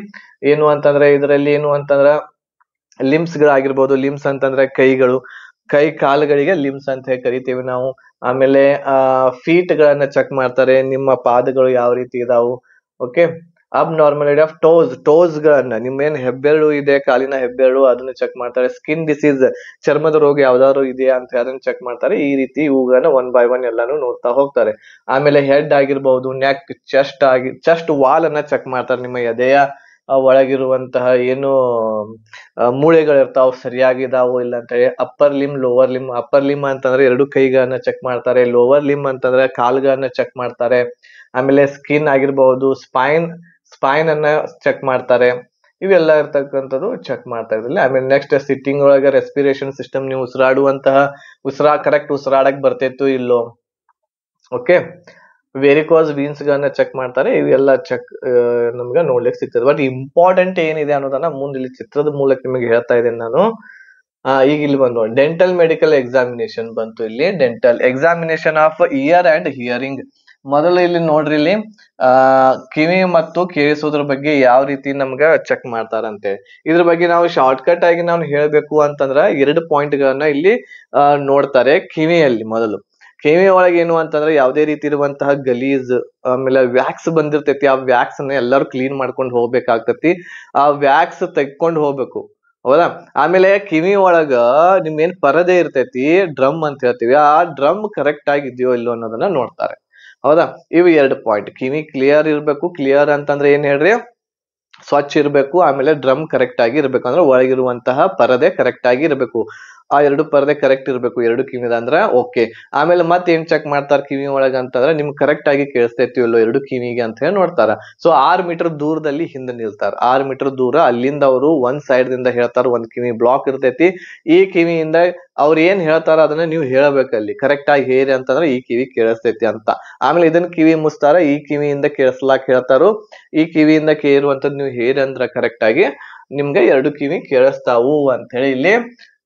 ಏನು ಅಂತಂದ್ರೆ ಇದರಲ್ಲಿ ಏನು ಅಂತಂದ್ರ ಲಿಮ್ಸ್ ಗಳಾಗಿರ್ಬೋದು. ಲಿಮ್ಸ್ ಅಂತಂದ್ರೆ ಕೈ ಕಾಲುಗಳಿಗೆ ಲಿಮ್ಸ್ ಅಂತ ಹೇಳಿ ಕರಿತೀವಿ ನಾವು. ಆಮೇಲೆ ಫೀಟ್ ಗಳನ್ನ ಚೆಕ್ ಮಾಡ್ತಾರೆ, ನಿಮ್ಮ ಪಾದಗಳು ಯಾವ ರೀತಿ ಇದಾವು. ಓಕೆ, ಅಬ್ ನಾರ್ಮಲಿಟಿ ಆಫ್ ಟೋಸ್ ಗಳನ್ನ, ನಿಮ್ಮೇನ್ ಹೆಬ್ಬೆರಳು ಇದೆ ಕಾಲಿನ ಹೆಬ್ಬೆರಳು ಅದನ್ನ ಚೆಕ್ ಮಾಡ್ತಾರೆ. ಸ್ಕಿನ್ ಡಿಸೀಸ್, ಚರ್ಮದ ರೋಗ ಯಾವ್ದಾದ್ರು ಇದೆಯಾ ಅಂತ ಅದನ್ನ ಚೆಕ್ ಮಾಡ್ತಾರೆ. ಈ ರೀತಿ ಇವುಗಳನ್ನ ಒನ್ ಬೈ ಒನ್ ಎಲ್ಲಾನು ನೋಡ್ತಾ ಹೋಗ್ತಾರೆ. ಆಮೇಲೆ ಹೆಡ್ ಆಗಿರ್ಬಹುದು, ನೆಕ್, ಚೆಸ್ಟ್ ವಾಲ್ ಅನ್ನ ಚೆಕ್ ಮಾಡ್ತಾರೆ. ನಿಮ್ಮ ಎದೆಯ ಒಳಗಿರುವಂತಹ ಏನು ಮೂಳೆಗಳಿರ್ತಾವ ಸರಿಯಾಗಿದಾವು ಇಲ್ಲ ಅಂತ ಹೇಳಿ. Upper Lim, lower Lim. Upper Lim ಅಂತಂದ್ರೆ ಎರಡು ಕೈಗಳನ್ನ ಚೆಕ್ ಮಾಡ್ತಾರೆ. ಲೋವರ್ ಲಿಮ್ ಅಂತಂದ್ರೆ ಕಾಲ್ಗಳನ್ನ ಚೆಕ್ ಮಾಡ್ತಾರೆ. ಆಮೇಲೆ ಸ್ಕಿನ್ ಆಗಿರ್ಬಹುದು, ಸ್ಪೈನ್ ಅನ್ನ ಚೆಕ್ ಮಾಡ್ತಾರೆ. ಇವೆಲ್ಲ ಇರ್ತಕ್ಕಂಥದ್ದು ಚೆಕ್ ಮಾಡ್ತಾ ಇದ್ರಲ್ಲಿ. ಆಮೇಲೆ ನೆಕ್ಸ್ಟ್ ಸಿಟ್ಟಿಂಗ್ ಒಳಗ ರೆಸ್ಪಿರೇಷನ್ ಸಿಸ್ಟಮ್, ನೀವು ಕರೆಕ್ಟ್ ಉಸಿರಾಡಕ್ ಬರ್ತೈತು ಇಲ್ಲೋ. ಓಕೆ, ವೆರಿಕೋಸ್ ವೀನ್ಸ್ ಗಳನ್ನ ಚೆಕ್ ಮಾಡ್ತಾರೆ. ಇವೆಲ್ಲ ಚೆಕ್ ನಮ್ಗೆ ನೋಡ್ಲಿಕ್ಕೆ ಸಿಗ್ತದೆ. ಬಟ್ ಇಂಪಾರ್ಟೆಂಟ್ ಏನಿದೆ ಅನ್ನೋದನ್ನ ಮುಂದೆ ಇಲ್ಲಿ ಚಿತ್ರದ ಮೂಲಕ ನಿಮಗೆ ಹೇಳ್ತಾ ಇದ್ದೇನೆ ನಾನು. ಈಗ ಇಲ್ಲಿ ಬಂದು ಡೆಂಟಲ್ ಮೆಡಿಕಲ್ ಎಕ್ಸಾಮಿನೇಷನ್ ಬಂತು. ಇಲ್ಲಿ dental examination of year and hearing. ಮೊದಲು ಇಲ್ಲಿ ನೋಡ್ರಿ, ಇಲ್ಲಿ ಕಿವಿ ಮತ್ತು ಕೇಳಿಸೋದ್ರ ಬಗ್ಗೆ ಯಾವ ರೀತಿ ನಮ್ಗ ಚೆಕ್ ಮಾಡ್ತಾರಂತೆ. ಇದ್ರ ಬಗ್ಗೆ ನಾವು ಶಾರ್ಟ್ ಕಟ್ ಆಗಿ ನಾವು ಹೇಳ್ಬೇಕು ಅಂತಂದ್ರ 2 ಪಾಯಿಂಟ್ ಗಳನ್ನ ಇಲ್ಲಿ ನೋಡ್ತಾರೆ. ಕಿವಿ ಒಳಗೆ ಏನು ಅಂತಂದ್ರೆ ಯಾವುದೇ ರೀತಿ ಇರುವಂತಹ ಗಲೀಜ್, ಆಮೇಲೆ ವ್ಯಾಕ್ಸ್ ಬಂದಿರ್ತೈತಿ, ಆ ವ್ಯಾಕ್ಸ್ ಅನ್ನ ಎಲ್ಲರೂ ಕ್ಲೀನ್ ಮಾಡ್ಕೊಂಡು ಹೋಗ್ಬೇಕಾಗ್ತತಿ. ಆ ವ್ಯಾಕ್ಸ್ ತೆಗ್ಕೊಂಡು ಹೋಗ್ಬೇಕು, ಹೌದಾ. ಆಮೇಲೆ ಕಿವಿ ಒಳಗ ನಿಮ್ಗೇನ್ ಪರದೆ ಇರ್ತೈತಿ, ಡ್ರಮ್ ಅಂತ ಹೇಳ್ತೀವಿ, ಆ ಡ್ರಮ್ ಕರೆಕ್ಟ್ ಆಗಿದೆಯೋ ಇಲ್ಲೋ ಅನ್ನೋದನ್ನ ನೋಡ್ತಾರೆ, ಹೌದಾ. ಇವು 2 ಪಾಯಿಂಟ್. ಕಿವಿ ಕ್ಲಿಯರ್ ಇರ್ಬೇಕು. ಕ್ಲಿಯರ್ ಅಂತಂದ್ರೆ ಏನ್ ಹೇಳ್ರಿ, ಸ್ವಚ್ಛ ಇರ್ಬೇಕು. ಆಮೇಲೆ ಡ್ರಮ್ ಕರೆಕ್ಟ್ ಆಗಿ ಇರ್ಬೇಕು, ಅಂದ್ರೆ ಒಳಗಿರುವಂತಹ ಪರದೆ ಕರೆಕ್ಟ್ ಆಗಿ ಇರ್ಬೇಕು. ಆ 2 ಪರದೆ ಕರೆಕ್ಟ್ ಇರ್ಬೇಕು, 2 ಕಿವಿದ ಅಂದ್ರೆ ಓಕೆ. ಆಮೇಲೆ ಮತ್ತೆ ಏನ್ ಚೆಕ್ ಮಾಡ್ತಾರ ಕಿವಿ ಒಳಗ ಅಂತಂದ್ರೆ ನಿಮ್ಗೆ ಕರೆಕ್ಟ್ ಆಗಿ ಕೇಳಿಸ್ತೈತಿ ಇಲ್ಲೋ 2 ಕಿವಿಗೆ ಅಂತ ಹೇಳಿ ನೋಡ್ತಾರ. ಸೊ 6 ಮೀಟರ್ ದೂರದಲ್ಲಿ ಹಿಂದೆ ನಿಲ್ತಾರ. 6 ಮೀಟರ್ ದೂರ ಅಲ್ಲಿಂದ ಅವರು ಒಂದ್ ಸೈಡ್ ದಿಂದ ಹೇಳ್ತಾರ. ಒಂದ್ ಕಿವಿ ಬ್ಲಾಕ್ ಇರ್ತೈತಿ. ಈ ಕಿವಿಯಿಂದ ಅವ್ರು ಏನ್ ಹೇಳ್ತಾರ ಅದನ್ನ ನೀವು ಹೇಳಬೇಕಲ್ಲಿ. ಕರೆಕ್ಟ್ ಆಗಿ ಹೇರಿ ಅಂತಂದ್ರೆ ಈ ಕಿವಿ ಕೇಳಿಸ್ತೈತಿ ಅಂತ. ಆಮೇಲೆ ಇದನ್ನ ಕಿವಿ ಮುಸ್ತಾರ, ಈ ಕಿವಿಯಿಂದ ಕೇಳಿಸ್ಲಾಕ್ ಹೇಳ್ತಾರು. ಈ ಕಿವಿಯಿಂದ ಕೇರುವಂತದ್ ನೀವು ಹೇರಿ ಅಂದ್ರ ಕರೆಕ್ಟ್ ಆಗಿ ನಿಮ್ಗೆ 2 ಕಿವಿ ಕೇಳಿಸ್ತಾವು ಅಂತ ಹೇಳಿ ಇಲ್ಲಿ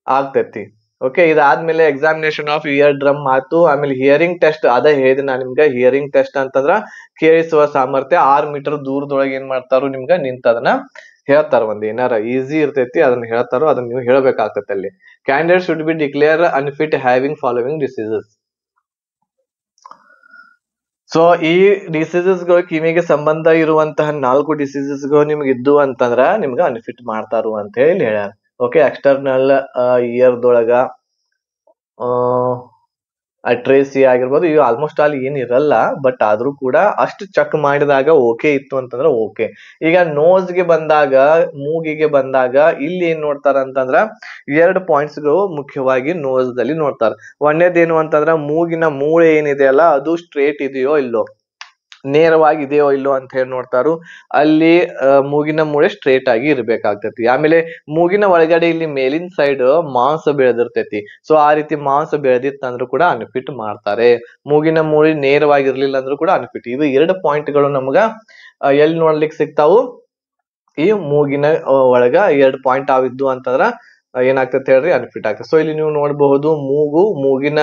ಆಗ್ತೈತಿ. ಓಕೆ, ಇದಾದ್ಮೇಲೆ ಎಕ್ಸಾಮಿನೇಷನ್ ಆಫ್ ಇಯರ್ ಡ್ರಮ್ ಆಯ್ತು. ಆಮೇಲೆ ಹಿಯರಿಂಗ್ ಟೆಸ್ಟ್ ಅದ ಹೇಳಿದೆ ನಾ ನಿಮ್ಗೆ. ಹಿಯರಿಂಗ್ ಟೆಸ್ಟ್ ಅಂತಂದ್ರ ಕೇಳಿಸುವ ಸಾಮರ್ಥ್ಯ. 6 ಮೀಟರ್ ದೂರದೊಳಗೆ ಏನ್ ಮಾಡ್ತಾರೋ ನಿಮ್ಗ ನಿಂತ ಅದನ್ನ ಹೇಳ್ತಾರ. ಒಂದ್ ಏನಾರ ಈಸಿ ಇರ್ತೈತಿ ಅದನ್ನ ಹೇಳ್ತಾರೋ, ಅದನ್ನ ನೀವು ಹೇಳ್ಬೇಕಾಗ್ತೈತಿ ಅಲ್ಲಿ. Candidate should B declare unfit having following diseases. So ಈ ಡಿಸೀಸಸ್ ಗಳು ಕಿವಿಗೆ ಸಂಬಂಧ ಇರುವಂತಹ 4 ಡಿಸೀಸಸ್ ಗಳು ನಿಮ್ಗೆ ಇದ್ದು ಅಂತಂದ್ರ ನಿಮ್ಗೆ ಅನ್ಫಿಟ್ ಮಾಡ್ತಾರು ಅಂತ ಹೇಳಿ ಹೇಳ್ಯಾರ. ಓಕೆ, ಎಕ್ಸ್ಟರ್ನಲ್ ಇಯರ್ದೊಳಗ ಅಟ್ರೇಸಿ ಆಗಿರ್ಬೋದು, ಇವು ಆಲ್ಮೋಸ್ಟ್ ಆಲ್ ಏನ್ ಇರಲ್ಲ, ಬಟ್ ಆದ್ರೂ ಕೂಡ ಅಷ್ಟು ಚೆಕ್ ಮಾಡಿದಾಗ ಓಕೆ ಇತ್ತು ಅಂತಂದ್ರೆ ಓಕೆ. ಈಗ ನೋಸ್ಗೆ ಬಂದಾಗ, ಮೂಗಿಗೆ ಬಂದಾಗ ಇಲ್ಲಿ ಏನ್ ನೋಡ್ತಾರ ಅಂತಂದ್ರ 2 ಪಾಯಿಂಟ್ಸ್ ಗಳು ಮುಖ್ಯವಾಗಿ ನೋಸ್ ದಲ್ಲಿ ನೋಡ್ತಾರ. ಒಂದೇದೇನು ಅಂತಂದ್ರ ಮೂಗಿನ ಮೂಳೆ ಏನಿದೆ ಅಲ್ಲ ಅದು ಸ್ಟ್ರೇಟ್ ಇದೆಯೋ ಇಲ್ಲೋ, ನೇರವಾಗಿದೆಯೋ ಇಲ್ಲೋ ಅಂತ ಹೇಳಿ ನೋಡ್ತಾರು. ಅಲ್ಲಿ ಮೂಗಿನ ಮೂಳೆ ಸ್ಟ್ರೇಟ್ ಆಗಿ ಇರ್ಬೇಕಾಗ್ತೈತಿ. ಆಮೇಲೆ ಮೂಗಿನ ಒಳಗಡೆ ಇಲ್ಲಿ ಮೇಲಿನ ಸೈಡ್ ಮಾಂಸ ಬೆಳೆದಿರ್ತೈತಿ. ಸೊ ಆ ರೀತಿ ಮಾಂಸ ಬೆಳೆದಿತ್ತಂದ್ರೂ ಕೂಡ ಅನ್ಫಿಟ್ ಮಾಡ್ತಾರೆ. ಮೂಗಿನ ಮೂಳೆ ನೇರವಾಗಿರ್ಲಿಲ್ಲ ಅಂದ್ರೂ ಕೂಡ ಅನ್ಫಿಟ್. ಇವು 2 ಪಾಯಿಂಟ್ ಗಳು ನಮಗ ಎಲ್ಲಿ ನೋಡ್ಲಿಕ್ಕೆ ಸಿಗ್ತಾವು, ಈ ಮೂಗಿನ ಒಳಗ 2 ಪಾಯಿಂಟ್ ಆಗಿದ್ದು ಅಂತಂದ್ರ ಏನಾಗ್ತದೆ ಹೇಳ್ರಿ, ಅನ್ಫಿಟ್ ಆಗ್ತದೆ. ಸೊ ಇಲ್ಲಿ ನೀವು ನೋಡಬಹುದು ಮೂಗಿನ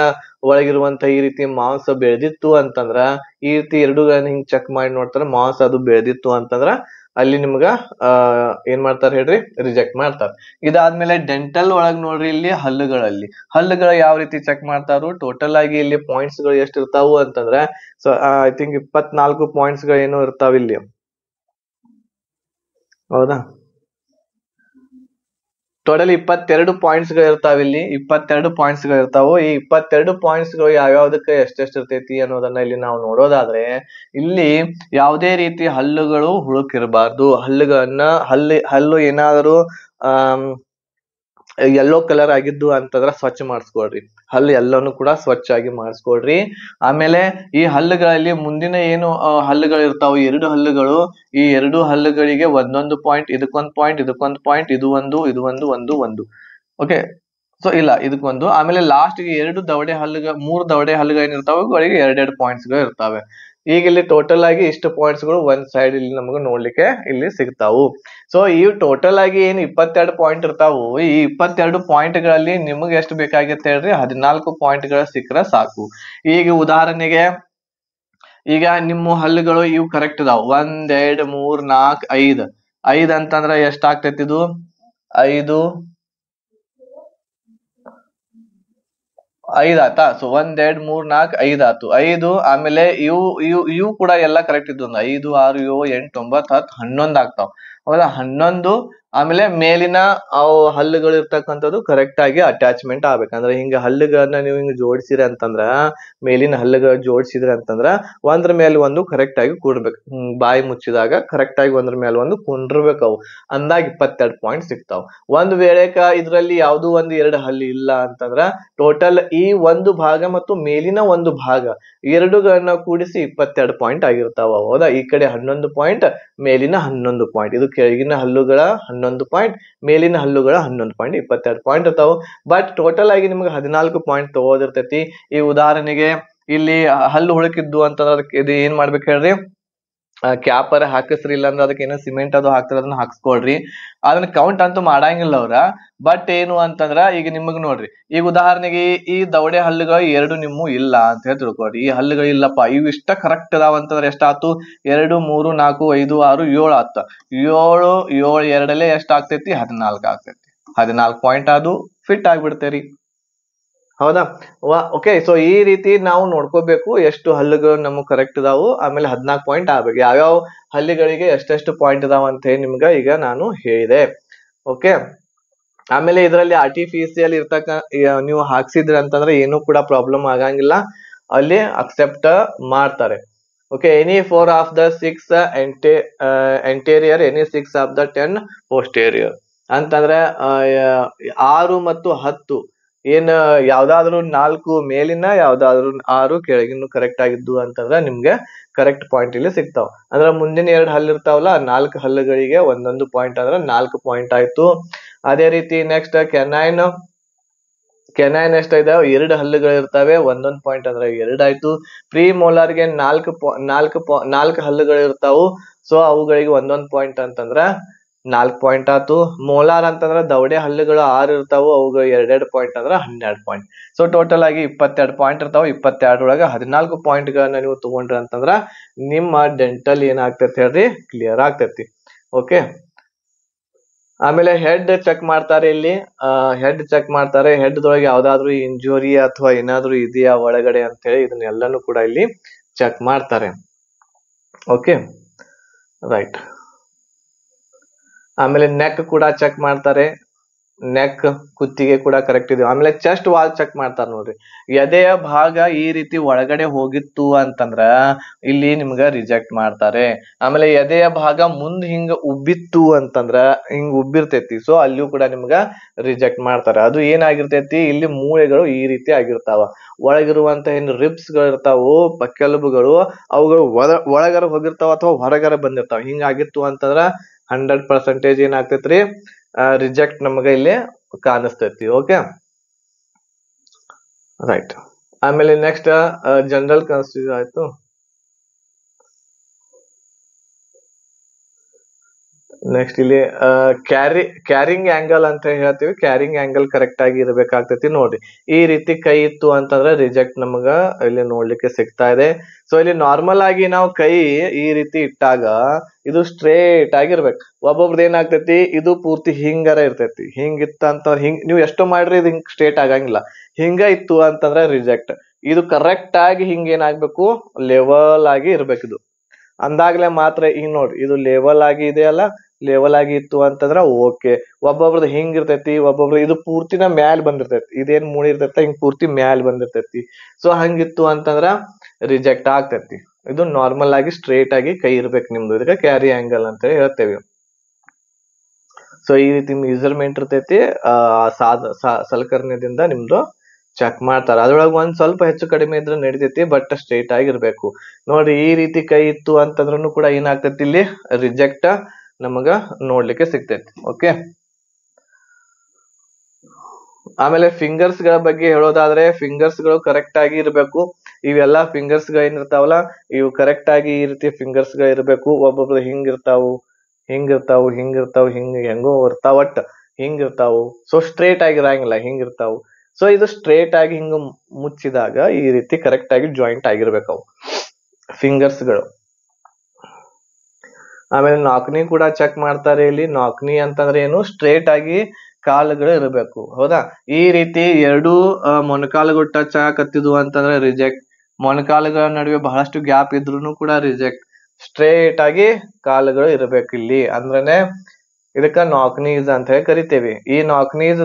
ಒಳಗಿರುವಂತ ಈ ರೀತಿ ಮಾಂಸ ಬೆಳೆದಿತ್ತು ಅಂತಂದ್ರ, ಈ ರೀತಿ ಎರಡುಗಳನ್ನ ಹಿಂಗ್ ಚೆಕ್ ಮಾಡಿ ನೋಡ್ತಾರ, ಮಾಂಸ ಅದು ಬೆಳೆದಿತ್ತು ಅಂತಂದ್ರ ಅಲ್ಲಿ ನಿಮ್ಗ ಏನ್ ಮಾಡ್ತಾರ ಹೇಳ್ರಿ, ರಿಜೆಕ್ಟ್ ಮಾಡ್ತಾರ. ಇದಾದ್ಮೇಲೆ ಡೆಂಟಲ್ ಒಳಗ್ ನೋಡ್ರಿ, ಇಲ್ಲಿ ಹಲ್ಲುಗಳ ಯಾವ ರೀತಿ ಚೆಕ್ ಮಾಡ್ತಾರು, ಟೋಟಲ್ ಆಗಿ ಇಲ್ಲಿ ಪಾಯಿಂಟ್ಸ್ ಗಳು ಎಷ್ಟು ಇರ್ತಾವು ಅಂತಂದ್ರ, ಸೊ ಐ ಥಿಂಕ್ 24 ಪಾಯಿಂಟ್ಸ್ ಗಳು ಏನೋ ಇರ್ತಾವ ಇಲ್ಲಿ, ಹೌದಾ? ಟೋಟಲ್ 22 ಪಾಯಿಂಟ್ಸ್ ಗಳು ಇರ್ತಾವ ಇಲ್ಲಿ, 22 ಪಾಯಿಂಟ್ಸ್ ಗಳು ಇರ್ತಾವು. ಈ 22 ಪಾಯಿಂಟ್ಸ್ ಗಳು ಯಾವ್ಯಾವ್ದಕ್ಕೆ ಎಷ್ಟೆಷ್ಟು ಇರ್ತೈತಿ ಅನ್ನೋದನ್ನ ಇಲ್ಲಿ ನಾವು ನೋಡೋದಾದ್ರೆ, ಇಲ್ಲಿ ಯಾವುದೇ ರೀತಿ ಹಲ್ಲುಗಳು ಹುಳುಕಿರಬಾರ್ದು. ಹಲ್ಲು ಏನಾದರೂ ಯೆಲ್ಲೋ ಕಲರ್ ಆಗಿದ್ದು ಅಂತಂದ್ರ ಸ್ವಚ್ಛ ಮಾಡಿಸ್ಕೊಳ್ರಿ. ಹಲ್ಲು ಎಲ್ಲಾನು ಕೂಡ ಸ್ವಚ್ಛ ಆಗಿ ಮಾಡಿಸ್ಕೊಳ್ರಿ. ಆಮೇಲೆ ಈ ಹಲ್ಲುಗಳಲ್ಲಿ ಮುಂದಿನ ಏನು ಹಲ್ಲುಗಳು ಇರ್ತಾವ, 2 ಹಲ್ಲುಗಳು, ಈ 2 ಹಲ್ಲುಗಳಿಗೆ ಒಂದೊಂದು ಪಾಯಿಂಟ್, ಇದಕ್ಕೊಂದು ಪಾಯಿಂಟ್, ಇದಕ್ಕೊಂದು ಪಾಯಿಂಟ್, ಇದು ಒಂದು. ಓಕೆ, ಸೊ ಇಲ್ಲ ಇದಕ್ಕೊಂದು. ಆಮೇಲೆ ಲಾಸ್ಟ್ ಗೆ 3 ದವಡೆ ಹಲ್ಲುಗಳು ಏನಿರ್ತಾವ ಅವುಗಳಿಗೆ 2 ಪಾಯಿಂಟ್ಸ್ ಗಳು ಇರ್ತಾವೆ. ಈಗ ಇಲ್ಲಿ ಟೋಟಲ್ ಆಗಿ ಇಷ್ಟು ಪಾಯಿಂಟ್ಸ್ ಗಳು ಒಂದ್ ಸೈಡ್ ಇಲ್ಲಿ ನಮಗೆ ನೋಡ್ಲಿಕ್ಕೆ ಇಲ್ಲಿ ಸಿಗ್ತಾವು. ಸೊ ಈ ಟೋಟಲ್ ಆಗಿ ಏನ್ 22 ಪಾಯಿಂಟ್ ಇರ್ತಾವು, ಈ 22 ಪಾಯಿಂಟ್ ಗಳಲ್ಲಿ ನಿಮಗೆ ಎಷ್ಟು ಬೇಕಾಗಿತ್ತೆ ಹೇಳ್ರಿ, 14 ಪಾಯಿಂಟ್ ಗಳ ಸಿಕ್ಕರೆ ಸಾಕು. ಈಗ ಉದಾಹರಣೆಗೆ, ಈಗ ನಿಮ್ಮ ಹಲ್ಲುಗಳು ಇವು ಕರೆಕ್ಟ್ ಇದಾವ, 1 2 3 4 5 ಅಂತಂದ್ರ ಎಷ್ಟ್ ಆಗ್ತೈತಿ ಇದು, 5 ಆತಾ. ಸೊ 1 2 3 4 5 ಆತು. 5 ಆಮೇಲೆ ಇವು ಕೂಡ ಎಲ್ಲ ಕರೆಕ್ಟ್ ಇದ್ದು, 5 6 7 8 9 10 11 ಆಗ್ತಾವ, ಹೌದಾ? 11. ಆಮೇಲೆ ಮೇಲಿನ ಅವು ಹಲ್ಲುಗಳು ಇರ್ತಕ್ಕಂಥದ್ದು ಕರೆಕ್ಟ್ ಆಗಿ ಅಟ್ಯಾಚ್ಮೆಂಟ್ ಆಗ್ಬೇಕಂದ್ರೆ, ಹಿಂಗ ಹಲ್ಲುಗಳನ್ನ ನೀವು ಹಿಂಗ ಜೋಡಿಸಿರಿ ಅಂತಂದ್ರ, ಮೇಲಿನ ಹಲ್ಲುಗಳು ಜೋಡಿಸಿದ್ರಿ ಅಂತಂದ್ರ ಒಂದ್ರ ಮೇಲೆ ಒಂದು ಕರೆಕ್ಟ್ ಆಗಿ ಕೂಡ್ಬೇಕು. ಬಾಯಿ ಮುಚ್ಚಿದಾಗ ಕರೆಕ್ಟ್ ಆಗಿ ಒಂದ್ರ ಮೇಲೆ ಒಂದು ಕುಂಡ್ರಬೇಕು. ಅವು ಅಂದಾಗ 22 ಪಾಯಿಂಟ್ ಸಿಗ್ತಾವ. ಒಂದ್ ವೇಳೆ ಇದ್ರಲ್ಲಿ ಯಾವ್ದು 2 ಹಲ್ಲು ಇಲ್ಲ ಅಂತಂದ್ರ, ಟೋಟಲ್ ಈ ಒಂದು ಭಾಗ ಮತ್ತು ಮೇಲಿನ ಒಂದು ಭಾಗ ಎರಡುಗಳನ್ನ ಕೂಡಿಸಿ 22 ಪಾಯಿಂಟ್ ಆಗಿರ್ತಾವ, ಹೌದಾ? ಈ ಕಡೆ 11 ಪಾಯಿಂಟ್, ಮೇಲಿನ 11 ಪಾಯಿಂಟ್, ಇದು ಕೆಳಗಿನ ಹಲ್ಲುಗಳ 11 ಪಾಯಿಂಟ್, ಮೇಲಿನ ಹಲ್ಲುಗಳ 11 ಪಾಯಿಂಟ್, 22 ಪಾಯಿಂಟ್ ಇರ್ತಾವ. ಬಟ್ ಟೋಟಲ್ ಆಗಿ ನಿಮ್ಗೆ 14 ಪಾಯಿಂಟ್ ತಗೋದಿರ್ತೈತಿ. ಈ ಉದಾಹರಣೆಗೆ ಇಲ್ಲಿ ಹಲ್ಲು ಹುಳುಕಿದ್ದು ಅಂತಂದ್ರೆ ಅದಕ್ಕೆ ಇದು ಏನ್ ಮಾಡ್ಬೇಕು ಹೇಳ್ರಿ, ಕ್ಯಾಪರ್ ಹಾಕಿಸ್ರಿ, ಇಲ್ಲ ಅಂದ್ರೆ ಅದಕ್ಕೆ ಏನೋ ಸಿಮೆಂಟ್ ಅದು ಹಾಕ್ತಾರ, ಅದನ್ನ ಹಾಕ್ಸ್ಕೊಳ್ರಿ. ಅದನ್ನ ಕೌಂಟ್ ಅಂತೂ ಮಾಡಂಗಿಲ್ಲ ಅವ್ರ. ಬಟ್ ಏನು ಅಂತಂದ್ರ, ಈಗ ನಿಮಗ್ ನೋಡ್ರಿ, ಈಗ ಉದಾಹರಣೆಗೆ ಈ ದವಡೆ ಹಲ್ಲುಗಳು 2 ನಿಮ್ಮ ಇಲ್ಲ ಅಂತ ಹೇಳಿ ತಿಳ್ಕೊಳ್ರಿ. ಈ ಹಲ್ಲುಗಳು ಇಲ್ಲಪ್ಪ, ಇವು ಇಷ್ಟ ಕರೆಕ್ಟ್ ಅದಾವ ಅಂತಂದ್ರೆ ಎಷ್ಟಾತು, 2 3 4 5 6 7 ಆತ. 7 2 ಎಷ್ಟ್ ಆಗ್ತೈತಿ, 14 ಆಗ್ತೈತಿ. 14 ಪಾಯಿಂಟ್ ಅದು ಫಿಟ್ ಆಗ್ಬಿಡ್ತೇರಿ, ಹೌದಾ? ಓಕೆ. ಸೊ ಈ ರೀತಿ ನಾವು ನೋಡ್ಕೋಬೇಕು ಎಷ್ಟು ಹಲ್ಲುಗಳು ನಮಗ್ ಕರೆಕ್ಟ್ ಇದಾವು. ಆಮೇಲೆ 14 ಪಾಯಿಂಟ್ ಆಗ್ಬೇಕು. ಯಾವ್ಯಾವ ಹಲ್ಲುಗಳಿಗೆ ಎಷ್ಟೆಷ್ಟು ಪಾಯಿಂಟ್ ಇದಾವ ಅಂತ ಹೇಳಿ ನಿಮ್ಗ ಈಗ ನಾನು ಹೇಳಿದೆ. ಓಕೆ. ಆಮೇಲೆ ಇದರಲ್ಲಿ ಆರ್ಟಿಫಿಷಿಯಲ್ ನೀವು ಹಾಕ್ಸಿದ್ರಿ ಅಂತಂದ್ರೆ ಏನು ಕೂಡ ಪ್ರಾಬ್ಲಮ್ ಆಗಂಗಿಲ್ಲ, ಅಲ್ಲಿ ಅಕ್ಸೆಪ್ಟ್ ಮಾಡ್ತಾರೆ. Okay. Any 4 of the 6 anterior, any 6 of the 10 posterior ಅಂತಂದ್ರೆ 6 ಮತ್ತು 10 ಏನ್ ಯಾವ್ದಾದ್ರು 4 ಮೇಲಿನ, ಯಾವ್ದಾದ್ರು 6 ಕೆಳಗಿನ ಕರೆಕ್ಟ್ ಆಗಿದ್ದು ಅಂತಂದ್ರೆ ನಿಮ್ಗೆ ಕರೆಕ್ಟ್ ಪಾಯಿಂಟ್ ಇಲ್ಲಿ ಸಿಗ್ತಾವ. ಅಂದ್ರೆ ಮುಂದಿನ 2 ಹಲ್ಲು ಇರ್ತಾವಲ್ಲ, 4 ಹಲ್ಲುಗಳಿಗೆ ಒಂದೊಂದು ಪಾಯಿಂಟ್ ಅಂದ್ರೆ 4 ಪಾಯಿಂಟ್ ಆಯ್ತು. ಅದೇ ರೀತಿ ನೆಕ್ಸ್ಟ್ ಕೆನೈನ್ ಎಷ್ಟ ಇದಾವೆ, 2 ಹಲ್ಲುಗಳು ಇರ್ತವೆ, ಒಂದೊಂದು ಪಾಯಿಂಟ್ ಅಂದ್ರೆ 2 ಆಯ್ತು. ಪ್ರೀ ಮೋಲಾರ್ಗೆ 4 ಹಲ್ಲುಗಳು ಇರ್ತಾವು. ಸೊ ಅವುಗಳಿಗೆ ಒಂದೊಂದು ಪಾಯಿಂಟ್ ಅಂತಂದ್ರ 4 ಪಾಯಿಂಟ್ ಆತು. ಮೋಲಾರ್ ಅಂತಂದ್ರ ದವಡೆ ಹಲ್ಲುಗಳು 6 ಇರ್ತಾವು, ಅವುಗಳು 2 ಪಾಯಿಂಟ್ ಅಂದ್ರ 12 ಪಾಯಿಂಟ್. ಸೊ ಟೋಟಲ್ ಆಗಿ 22 ಪಾಯಿಂಟ್ ಇರ್ತಾವ. 22 ಒಳಗ 14 ಪಾಯಿಂಟ್ ಗಳನ್ನ ನೀವು ತಗೊಂಡ್ರಿ ಅಂತಂದ್ರ ನಿಮ್ಮ ಡೆಂಟಲ್ ಏನಾಗ್ತೈತಿ ಹೇಳ್ರಿ, ಕ್ಲಿಯರ್ ಆಗ್ತೈತಿ. ಓಕೆ. ಆಮೇಲೆ ಹೆಡ್ ಚೆಕ್ ಮಾಡ್ತಾರೆ. ಇಲ್ಲಿ ಹೆಡ್ ಚೆಕ್ ಮಾಡ್ತಾರೆ. ಹೆಡ್ ದೊಳಗೆ ಯಾವ್ದಾದ್ರು ಇಂಜುರಿ ಅಥವಾ ಏನಾದ್ರು ಇದೆಯಾ ಒಳಗಡೆ ಅಂತ ಹೇಳಿ ಇದನ್ನೆಲ್ಲಾನು ಕೂಡ ಇಲ್ಲಿ ಚೆಕ್ ಮಾಡ್ತಾರೆ. Okay, right. ಆಮೇಲೆ ನೆಕ್ ಕೂಡ ಚೆಕ್ ಮಾಡ್ತಾರೆ. ನೆಕ್ ಕುತ್ತಿಗೆ ಕೂಡ ಕರೆಕ್ಟ್ ಇದೆ. ಆಮೇಲೆ ಚೆಸ್ಟ್ ವಾಲ್ ಚೆಕ್ ಮಾಡ್ತಾರ ನೋಡ್ರಿ. ಎದೆಯ ಭಾಗ ಈ ರೀತಿ ಒಳಗಡೆ ಹೋಗಿತ್ತು ಅಂತಂದ್ರ ಇಲ್ಲಿ ನಿಮ್ಗ ರಿಜೆಕ್ಟ್ ಮಾಡ್ತಾರೆ. ಆಮೇಲೆ ಎದೆಯ ಭಾಗ ಮುಂದ್ ಹಿಂಗ ಉಬ್ಬಿತ್ತು ಅಂತಂದ್ರ ಹಿಂಗ್ ಉಬ್ಬಿರ್ತೈತಿ, ಸೊ ಅಲ್ಲಿಯೂ ಕೂಡ ನಿಮ್ಗ ರಿಜೆಕ್ಟ್ ಮಾಡ್ತಾರೆ. ಅದು ಏನಾಗಿರ್ತೈತಿ, ಇಲ್ಲಿ ಮೂಳೆಗಳು ಈ ರೀತಿ ಆಗಿರ್ತಾವ. ಒಳಗಿರುವಂತ ಏನ್ ರಿಬ್ಸ್ ಗಳು ಇರ್ತಾವು, ಕೆಲುಬುಗಳು, ಅವುಗಳು ಒಳಗರ ಹೋಗಿರ್ತಾವ ಅಥವಾ ಹೊರಗರ ಬಂದಿರ್ತಾವ. ಹಿಂಗಾಗಿತ್ತು ಅಂತಂದ್ರ 100% ಏನಾಗ್ತೈತ್ರಿ, ರಿಜೆಕ್ಟ್ ನಮ್ಗ ಇಲ್ಲಿ ಕಾಣಿಸ್ತೈತಿ. Okay, right. ಆಮೇಲೆ ನೆಕ್ಸ್ಟ್ ಜನರಲ್ ಕನ್ಸ್ಟಿಟ್ಯೂಷನ್ ಆಯ್ತು. ನೆಕ್ಸ್ಟ್ ಇಲ್ಲಿ ಕ್ಯಾರಿಂಗ್ ಆಂಗಲ್ ಅಂತ ಹೇಳ್ತೀವಿ. ಕ್ಯಾರಿಂಗ್ ಆಂಗಲ್ ಕರೆಕ್ಟ್ ಆಗಿ ಇರ್ಬೇಕಾಗ್ತೈತಿ. ನೋಡ್ರಿ, ಈ ರೀತಿ ಕೈ ಇತ್ತು ಅಂತಂದ್ರೆ ರಿಜೆಕ್ಟ್ ನಮಗ ಇಲ್ಲಿ ನೋಡ್ಲಿಕ್ಕೆ ಸಿಗ್ತಾ ಇದೆ. ಸೊ ಇಲ್ಲಿ ನಾರ್ಮಲ್ ಆಗಿ ನಾವು ಕೈ ಈ ರೀತಿ ಇಟ್ಟಾಗ ಇದು ಸ್ಟ್ರೇಟ್ ಆಗಿರ್ಬೇಕು. ಒಬ್ಬೊಬ್ರದ್ದು ಏನಾಗ್ತೈತಿ, ಇದು ಪೂರ್ತಿ ಹಿಂಗರ ಇರ್ತೈತಿ. ಹಿಂಗಿತ್ತ ಅಂತ ಹಿಂಗ್ ನೀವು ಎಷ್ಟೋ ಮಾಡ್ರಿ ಇದು ಹಿಂಗ್ ಸ್ಟ್ರೇಟ್ ಆಗಂಗಿಲ್ಲ. ಹಿಂಗ ಇತ್ತು ಅಂತಂದ್ರೆ ರಿಜೆಕ್ಟ್. ಇದು ಕರೆಕ್ಟ್ ಆಗಿ ಹಿಂಗ ಏನಾಗ್ಬೇಕು, ಲೆವೆಲ್ ಆಗಿ ಇರ್ಬೇಕು. ಇದು ಅಂದಾಗ್ಲೆ ಮಾತ್ರ. ಈಗ ನೋಡ್ರಿ, ಇದು ಲೆವೆಲ್ ಆಗಿ ಇದೆಯಲ್ಲ, ಲೆವೆಲ್ ಆಗಿ ಇತ್ತು ಅಂತಂದ್ರ ಓಕೆ. ಒಬ್ಬೊಬ್ರದ್ದು ಹಿಂಗ್ ಇರ್ತೈತಿ, ಒಬ್ಬೊಬ್ರು ಇದು ಪೂರ್ತಿನ ಮ್ಯಾಲ್ ಬಂದಿರ್ತೈತಿ. ಇದೇನ್ ಮೂಳಿ ಇರ್ತೈತಿ ಹಿಂಗ್ ಪೂರ್ತಿ ಮ್ಯಾಲ್ ಬಂದಿರ್ತೈತಿ. ಸೊ ಹಂಗಿತ್ತು ಅಂತಂದ್ರ ರಿಜೆಕ್ಟ್ ಆಗ್ತೈತಿ. ಇದು ನಾರ್ಮಲ್ ಆಗಿ ಸ್ಟ್ರೇಟ್ ಆಗಿ ಕೈ ಇರ್ಬೇಕು ನಿಮ್ದು. ಇದಕ್ಕೆ ಕ್ಯಾರಿ ಆಂಗಲ್ ಅಂತ ಹೇಳ್ತೇವೆ. ಸೊ ಈ ರೀತಿ ಮೆಜರ್ಮೆಂಟ್ ಇರ್ತೈತಿ. ಸಲಕರಣೆದಿಂದ ನಿಮ್ದು ಚೆಕ್ ಮಾಡ್ತಾರ. ಅದ್ರೊಳಗೆ ಒಂದ್ ಸ್ವಲ್ಪ ಹೆಚ್ಚು ಕಡಿಮೆ ಇದ್ರೆ ನಡಿತೈತಿ, ಬಟ್ ಸ್ಟ್ರೇಟ್ ಆಗಿರ್ಬೇಕು. ನೋಡ್ರಿ, ಈ ರೀತಿ ಕೈ ಇತ್ತು ಅಂತಂದ್ರೂ ಕೂಡ ಏನಾಗ್ತೈತಿ, ಇಲ್ಲಿ ರಿಜೆಕ್ಟ್ ನಮಗ ನೋಡ್ಲಿಕ್ಕೆ ಸಿಗ್ತೈತಿ. ಓಕೆ, ಆಮೇಲೆ ಫಿಂಗರ್ಸ್ ಗಳ ಬಗ್ಗೆ ಹೇಳೋದಾದ್ರೆ, ಫಿಂಗರ್ಸ್ ಗಳು ಕರೆಕ್ಟ್ ಆಗಿ ಇರ್ಬೇಕು. ಇವೆಲ್ಲಾ ಫಿಂಗರ್ಸ್ ಗಳು ಏನಿರ್ತಾವಲ್ಲ, ಇವು ಕರೆಕ್ಟ್ ಆಗಿ ಈ ರೀತಿ ಫಿಂಗರ್ಸ್ ಗಳು ಇರ್ಬೇಕು. ಒಬ್ಬೊಬ್ರು ಹಿಂಗಿರ್ತಾವು, ಹಿಂಗಿರ್ತಾವು, ಹಿಂಗಿರ್ತಾವು, ಹೆಂಗೋ ಇರ್ತಾವ, ಒಟ್ ಹಿಂಗಿರ್ತಾವು. ಸೊ ಸ್ಟ್ರೇಟ್ ಆಗಿರಂಗಿಲ್ಲ, ಹಿಂಗಿರ್ತಾವು. ಸೊ ಇದು ಸ್ಟ್ರೇಟ್ ಆಗಿ ಹಿಂಗ ಮುಚ್ಚಿದಾಗ ಈ ರೀತಿ ಕರೆಕ್ಟ್ ಆಗಿ ಜಾಯಿಂಟ್ ಆಗಿರ್ಬೇಕು ಅವು ಫಿಂಗರ್ಸ್ ಗಳು. ಆಮೇಲೆ ನಾಕ್ನಿ ಕೂಡ ಚೆಕ್ ಮಾಡ್ತಾರೆ. ಇಲ್ಲಿ ನಾಕ್ನಿ ಅಂತಂದ್ರೆ ಏನು, ಸ್ಟ್ರೇಟ್ ಆಗಿ ಕಾಲುಗಳು ಇರಬೇಕು. ಹೌದಾ, ಈ ರೀತಿ ಎರಡು ಮೊಣಕಾಲುಗಳು ಟಚ್ ಆಗಕತ್ತಿದ್ವು ಅಂತಂದ್ರೆ ರಿಜೆಕ್ಟ್. ಮೊಣಕಾಲುಗಳ ನಡುವೆ ಬಹಳಷ್ಟು ಗ್ಯಾಪ್ ಇದ್ರೂ ಕೂಡ ರಿಜೆಕ್ಟ್. ಸ್ಟ್ರೇಟ್ ಆಗಿ ಕಾಲುಗಳು ಇರಬೇಕು ಇಲ್ಲಿ, ಅಂದ್ರೇನೆ ಇದಕ್ಕ ನಾಕ್ನೀಸ್ ಅಂತ ಹೇಳಿ ಕರಿತೇವೆ. ಈ ನಾಕ್ನೀಸ್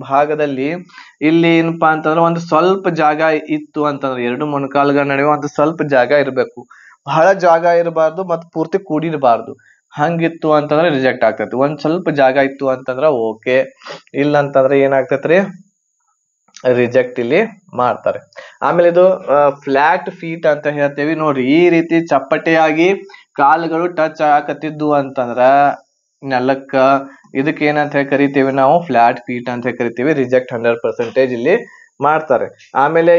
ಭಾಗದಲ್ಲಿ ಇಲ್ಲಿ ಏನಪ್ಪಾ ಅಂತಂದ್ರೆ ಒಂದು ಸ್ವಲ್ಪ ಜಾಗ ಇತ್ತು ಅಂತಂದ್ರೆ, ಎರಡು ಮೊಣಕಾಲುಗಳ ನಡುವೆ ಒಂದು ಸ್ವಲ್ಪ ಜಾಗ ಇರಬೇಕು. ಬಹಳ ಜಾಗ ಇರಬಾರ್ದು ಮತ್ತು ಪೂರ್ತಿ ಕೂಡಿರಬಾರ್ದು. ಹಂಗಿತ್ತು ಅಂತಂದ್ರೆ ರಿಜೆಕ್ಟ್ ಆಗ್ತೈತಿ. ಒಂದ್ ಸ್ವಲ್ಪ ಜಾಗ ಇತ್ತು ಅಂತಂದ್ರ ಓಕೆ, ಇಲ್ಲ ಅಂತಂದ್ರೆ ಏನಾಗ್ತೈತ್ರಿ, ರಿಜೆಕ್ಟ್ ಇಲ್ಲಿ ಮಾಡ್ತಾರೆ. ಆಮೇಲೆ ಇದು ಫ್ಲಾಟ್ ಫೀಟ್ ಅಂತ ಹೇಳ್ತೇವಿ. ನೋಡ್ರಿ, ಈ ರೀತಿ ಚಪ್ಪಟೆಯಾಗಿ ಕಾಲುಗಳು ಟಚ್ ಆಗಕತ್ತಿದ್ದು ಅಂತಂದ್ರ ನೆಲಕ್ಕ, ಇದಕ್ಕೆ ಏನಂತ ಹೇಳಿ ಕರಿತೀವಿ ನಾವು, ಫ್ಲಾಟ್ ಫೀಟ್ ಅಂತ ಹೇಳಿ ಕರಿತೀವಿ. ರಿಜೆಕ್ಟ್ 100% ಇಲ್ಲಿ ಮಾಡ್ತಾರೆ. ಆಮೇಲೆ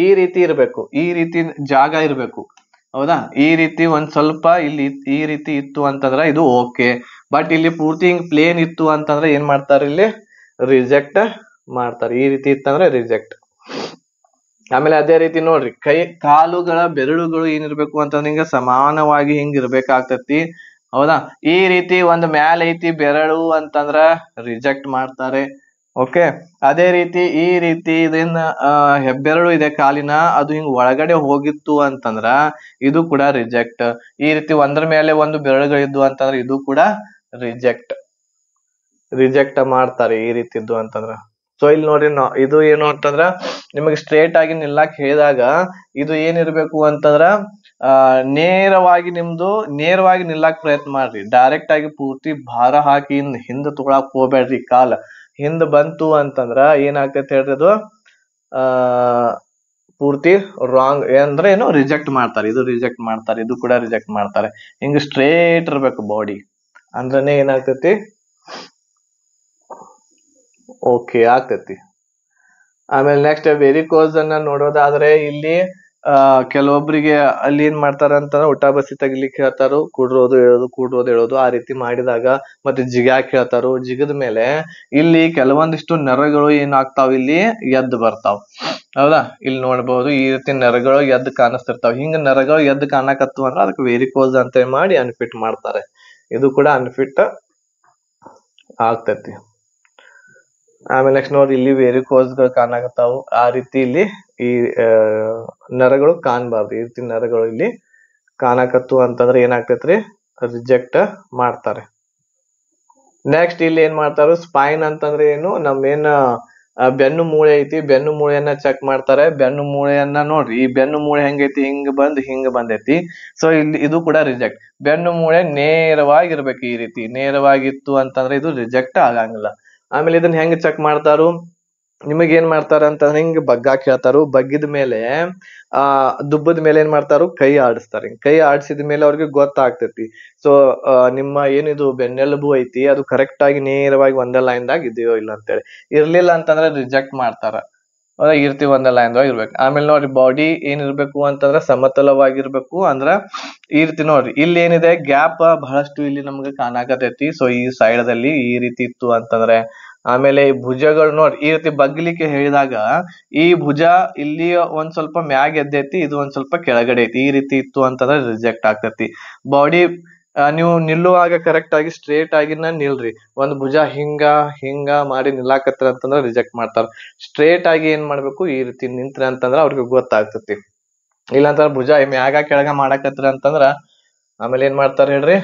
ಈ ರೀತಿ ಇರ್ಬೇಕು, ಈ ರೀತಿ ಜಾಗ ಇರ್ಬೇಕು. ಹೌದಾ, ಈ ರೀತಿ ಒಂದ್ ಸ್ವಲ್ಪ ಇಲ್ಲಿ ಈ ರೀತಿ ಇತ್ತು ಅಂತಂದ್ರ ಇದು ಓಕೆ. ಬಟ್ ಇಲ್ಲಿ ಪೂರ್ತಿ ಹಿಂಗ್ ಪ್ಲೇನ್ ಇತ್ತು ಅಂತಂದ್ರೆ ಏನ್ ಮಾಡ್ತಾರೆ, ಇಲ್ಲಿ ರಿಜೆಕ್ಟ್ ಮಾಡ್ತಾರೆ. ಈ ರೀತಿ ಇತ್ತಂದ್ರೆ ರಿಜೆಕ್ಟ್. ಆಮೇಲೆ ಅದೇ ರೀತಿ ನೋಡ್ರಿ, ಕಾಲುಗಳ ಬೆರಳುಗಳು ಏನಿರ್ಬೇಕು ಅಂತಂದ್ರೆ ಹಿಂಗ ಸಮಾನವಾಗಿ ಹಿಂಗ್ ಇರ್ಬೇಕಾಗ್ತತಿ. ಹೌದಾ, ಈ ರೀತಿ ಒಂದ್ ಮ್ಯಾಲ್ ಐತಿ ಬೆರಳು ಅಂತಂದ್ರ ರಿಜೆಕ್ಟ್ ಮಾಡ್ತಾರೆ. ಓಕೆ, ಅದೇ ರೀತಿ ಈ ರೀತಿ ಇದನ್ನ ಹೆಬ್ಬೆರಳು ಇದೆ ಕಾಲಿನ, ಅದು ಹಿಂಗ್ ಒಳಗಡೆ ಹೋಗಿತ್ತು ಅಂತಂದ್ರ ಇದು ಕೂಡ ರಿಜೆಕ್ಟ್. ಈ ರೀತಿ ಒಂದ್ರ ಮೇಲೆ ಒಂದು ಬೆರಳುಗಳಿದ್ವು ಅಂತಂದ್ರೆ ಇದು ಕೂಡ ರಿಜೆಕ್ಟ್ ಮಾಡ್ತಾರೆ ಈ ರೀತಿ ಇದ್ದು ಅಂತಂದ್ರ. ಸೊ ಇಲ್ಲಿ ನೋಡ್ರಿ, ಇದು ಏನು ಅಂತಂದ್ರ ನಿಮಗೆ ಸ್ಟ್ರೇಟ್ ಆಗಿ ನಿಲ್ಲಕ್ ಹೇಳಿದಾಗ ಇದು ಏನಿರ್ಬೇಕು ಅಂತಂದ್ರ ನೇರವಾಗಿ ನಿಲ್ಲಕ್ ಪ್ರಯತ್ನ ಮಾಡ್ರಿ. ಡೈರೆಕ್ಟ್ ಆಗಿ ಪೂರ್ತಿ ಭಾರ ಹಾಕಿ ಹಿಂದ್ ತಗೊಳಕ್ ಹೋಗ್ಬೇಡ್ರಿ. ಕಾಲ ಹಿಂದ್ ಬಂತು ಅಂತಂದ್ರ ಏನಾಗ್ತೈತೆ ಹೇಳ್ರಿ, ಅದು ಪೂರ್ತಿ ರಾಂಗ್ ಅಂದ್ರೆ ಏನು, ರಿಜೆಕ್ಟ್ ಮಾಡ್ತಾರೆ. ಇದು ರಿಜೆಕ್ಟ್ ಮಾಡ್ತಾರೆ, ಇದು ಕೂಡ ರಿಜೆಕ್ಟ್ ಮಾಡ್ತಾರೆ. ಹಿಂಗ ಸ್ಟ್ರೇಟ್ ಇರ್ಬೇಕು ಬಾಡಿ, ಅಂದ್ರನೇ ಏನಾಗ್ತೈತಿ, ಓಕೆ ಆಗ್ತೈತಿ. ಆಮೇಲೆ ನೆಕ್ಸ್ಟ್ ವೆರಿಕೋಸ್ ಅನ್ನ ನೋಡೋದಾದ್ರೆ ಇಲ್ಲಿ ಕೆಲವೊಬ್ರಿಗೆ ಅಲ್ಲಿ ಏನ್ ಮಾಡ್ತಾರ ಅಂತಂದ್ರೆ ಊಟ ಬಸಿ ತೆಗಿಲಿಕ್ಕೆ ಹೇಳ್ತಾರು, ಕೂಡ್ರೋದು ಹೇಳೋದು ಆ ರೀತಿ ಮಾಡಿದಾಗ ಮತ್ತೆ ಜಿಗಾಕ್ ಹೇಳ್ತಾರು. ಜಿಗದ ಮೇಲೆ ಇಲ್ಲಿ ಕೆಲವೊಂದಿಷ್ಟು ನರಗಳು ಏನಾಗ್ತಾವ, ಇಲ್ಲಿ ಎದ್ದು ಬರ್ತಾವ. ಹೌದಾ, ಇಲ್ಲಿ ನೋಡ್ಬಹುದು ಈ ರೀತಿ ನರಗಳು ಎದ್ದು ಕಾಣಿಸ್ತಿರ್ತಾವ. ಹಿಂಗ ನರಗಳು ಎದ್ದು ಕಾಣಕತ್ತು ಅಂದ್ರೆ ಅದಕ್ಕೆ ವೆರಿಕೋಸ್ ಅಂತ ಮಾಡಿ ಅನ್ಫಿಟ್ ಮಾಡ್ತಾರೆ. ಇದು ಕೂಡ ಅನ್ಫಿಟ್ ಆಗ್ತೈತಿ. ಆಮೇಲೆ ನೆಕ್ಸ್ಟ್ ನೋಡಿ, ಇಲ್ಲಿ ವೆರಿಕೋಸ್ಗಳು ಕಾಣಕತ್ತಾವು. ಆ ರೀತಿ ಇಲ್ಲಿ ಈ ನರಗಳು ಕಾಣಬಾರ್ದು. ಈ ರೀತಿ ನರಗಳು ಇಲ್ಲಿ ಕಾಣಕತ್ತು ಅಂತಂದ್ರೆ ಏನಾಗ್ತೈತ್ರಿ, ರಿಜೆಕ್ಟ್ ಮಾಡ್ತಾರೆ. ನೆಕ್ಸ್ಟ್ ಇಲ್ಲಿ ಏನ್ ಮಾಡ್ತಾರು, ಸ್ಪೈನ್ ಅಂತಂದ್ರೆ ಏನು, ನಮ್ಮೇನ್ ಬೆನ್ನು ಮೂಳೆ ಐತಿ, ಬೆನ್ನು ಮೂಳೆಯನ್ನ ಚೆಕ್ ಮಾಡ್ತಾರೆ. ಬೆನ್ನು ಮೂಳೆಯನ್ನ ನೋಡ್ರಿ, ಈ ಬೆನ್ನು ಮೂಳೆ ಹೆಂಗೈತಿ, ಹಿಂಗ್ ಬಂದೈತಿ. ಸೊ ಇಲ್ಲಿ ಇದು ಕೂಡ ರಿಜೆಕ್ಟ್. ಬೆನ್ನು ಮೂಳೆ ನೇರವಾಗಿರ್ಬೇಕು, ಈ ರೀತಿ ನೇರವಾಗಿತ್ತು ಅಂತಂದ್ರೆ ಇದು ರಿಜೆಕ್ಟ್ ಆಗಂಗಿಲ್ಲ. ಆಮೇಲೆ ಇದನ್ನ ಹೆಂಗ್ ಚೆಕ್ ಮಾಡ್ತಾರು, ನಿಮಗ್ ಏನ್ ಮಾಡ್ತಾರ ಅಂತಂದ್ರೆ ಹಿಂಗ್ ಬಗ್ಗಾಕ್ ಹೇಳ್ತಾರು. ಬಗ್ಗಿದ ಮೇಲೆ ದುಬ್ಬದ ಮೇಲೆ ಏನ್ ಮಾಡ್ತಾರು, ಕೈ ಆಡಿಸ್ತಾರೆ. ಕೈ ಆಡಿಸಿದ ಮೇಲೆ ಅವ್ರಿಗೆ ಗೊತ್ತಾಗ್ತೈತಿ. ಸೊ ನಿಮ್ಮ ಏನಿದು ಬೆನ್ನೆಲುಬು ಐತಿ ಅದು ಕರೆಕ್ಟ್ ಆಗಿ ನೇರವಾಗಿ ಒಂದೇ ಲೈನ್ ದಾಗ ಇದೆಯೋ ಇಲ್ಲ ಅಂತೇಳಿ. ಇರ್ಲಿಲ್ಲ ಅಂತಂದ್ರೆ ರಿಜೆಕ್ಟ್ ಮಾಡ್ತಾರ. ಇರ್ತೀವಿ ಒಂದೇ ಲೈನ್ ದಾಗ ಇರ್ಬೇಕು. ಆಮೇಲೆ ನೋಡ್ರಿ, ಬಾಡಿ ಏನಿರ್ಬೇಕು ಅಂತಂದ್ರ ಸಮತಲವಾಗಿರ್ಬೇಕು. ಅಂದ್ರ ಈ ರೀತಿ ನೋಡ್ರಿ, ಇಲ್ಲಿ ಏನಿದೆ ಗ್ಯಾಪ್ ಬಹಳಷ್ಟು ಇಲ್ಲಿ ನಮ್ಗೆ ಕಾಣಾಕತೈತಿ. ಸೊ ಈ ಸೈಡ್ ದಲ್ಲಿ ಈ ರೀತಿ ಇತ್ತು ಅಂತಂದ್ರೆ, ಆಮೇಲೆ ಈ ಭುಜಗಳು ನೋಡ್ರಿ, ಈ ರೀತಿ ಬಗ್ಲಿಕ್ಕೆ ಹೇಳಿದಾಗ ಈ ಭುಜ ಇಲ್ಲಿ ಒಂದ್ ಸ್ವಲ್ಪ ಮ್ಯಾಗ್ ಎದ್ದೈತಿ, ಇದು ಒಂದ್ ಸ್ವಲ್ಪ ಕೆಳಗಡೆ ಐತಿ. ಈ ರೀತಿ ಇತ್ತು ಅಂತಂದ್ರೆ ರಿಜೆಕ್ಟ್ ಆಗ್ತೈತಿ. ಬಾಡಿ ನೀವು ನಿಲ್ಲುವಾಗ ಕರೆಕ್ಟ್ ಆಗಿ ಸ್ಟ್ರೇಟ್ ಆಗಿನ ನಿಲ್ರಿ. ಒಂದ್ ಭುಜ ಹಿಂಗ ಮಾಡಿ ನಿಲ್ಲಾಕತ್ರ ಅಂತಂದ್ರ ರಿಜೆಕ್ಟ್ ಮಾಡ್ತಾರ. ಸ್ಟ್ರೇಟ್ ಆಗಿ ಏನ್ ಮಾಡ್ಬೇಕು, ಈ ರೀತಿ ನಿಂತ್ರ ಅಂತಂದ್ರ ಅವ್ರಿಗೆ ಗೊತ್ತಾಗ್ತತಿ. ಇಲ್ಲಾಂತಂದ್ರ ಭುಜ ಮ್ಯಾಗ ಕೆಳಗ ಮಾಡಕತ್ರ ಅಂತಂದ್ರ ಆಮೇಲೆ ಏನ್ ಮಾಡ್ತಾರ ಹೇಳ್ರಿ,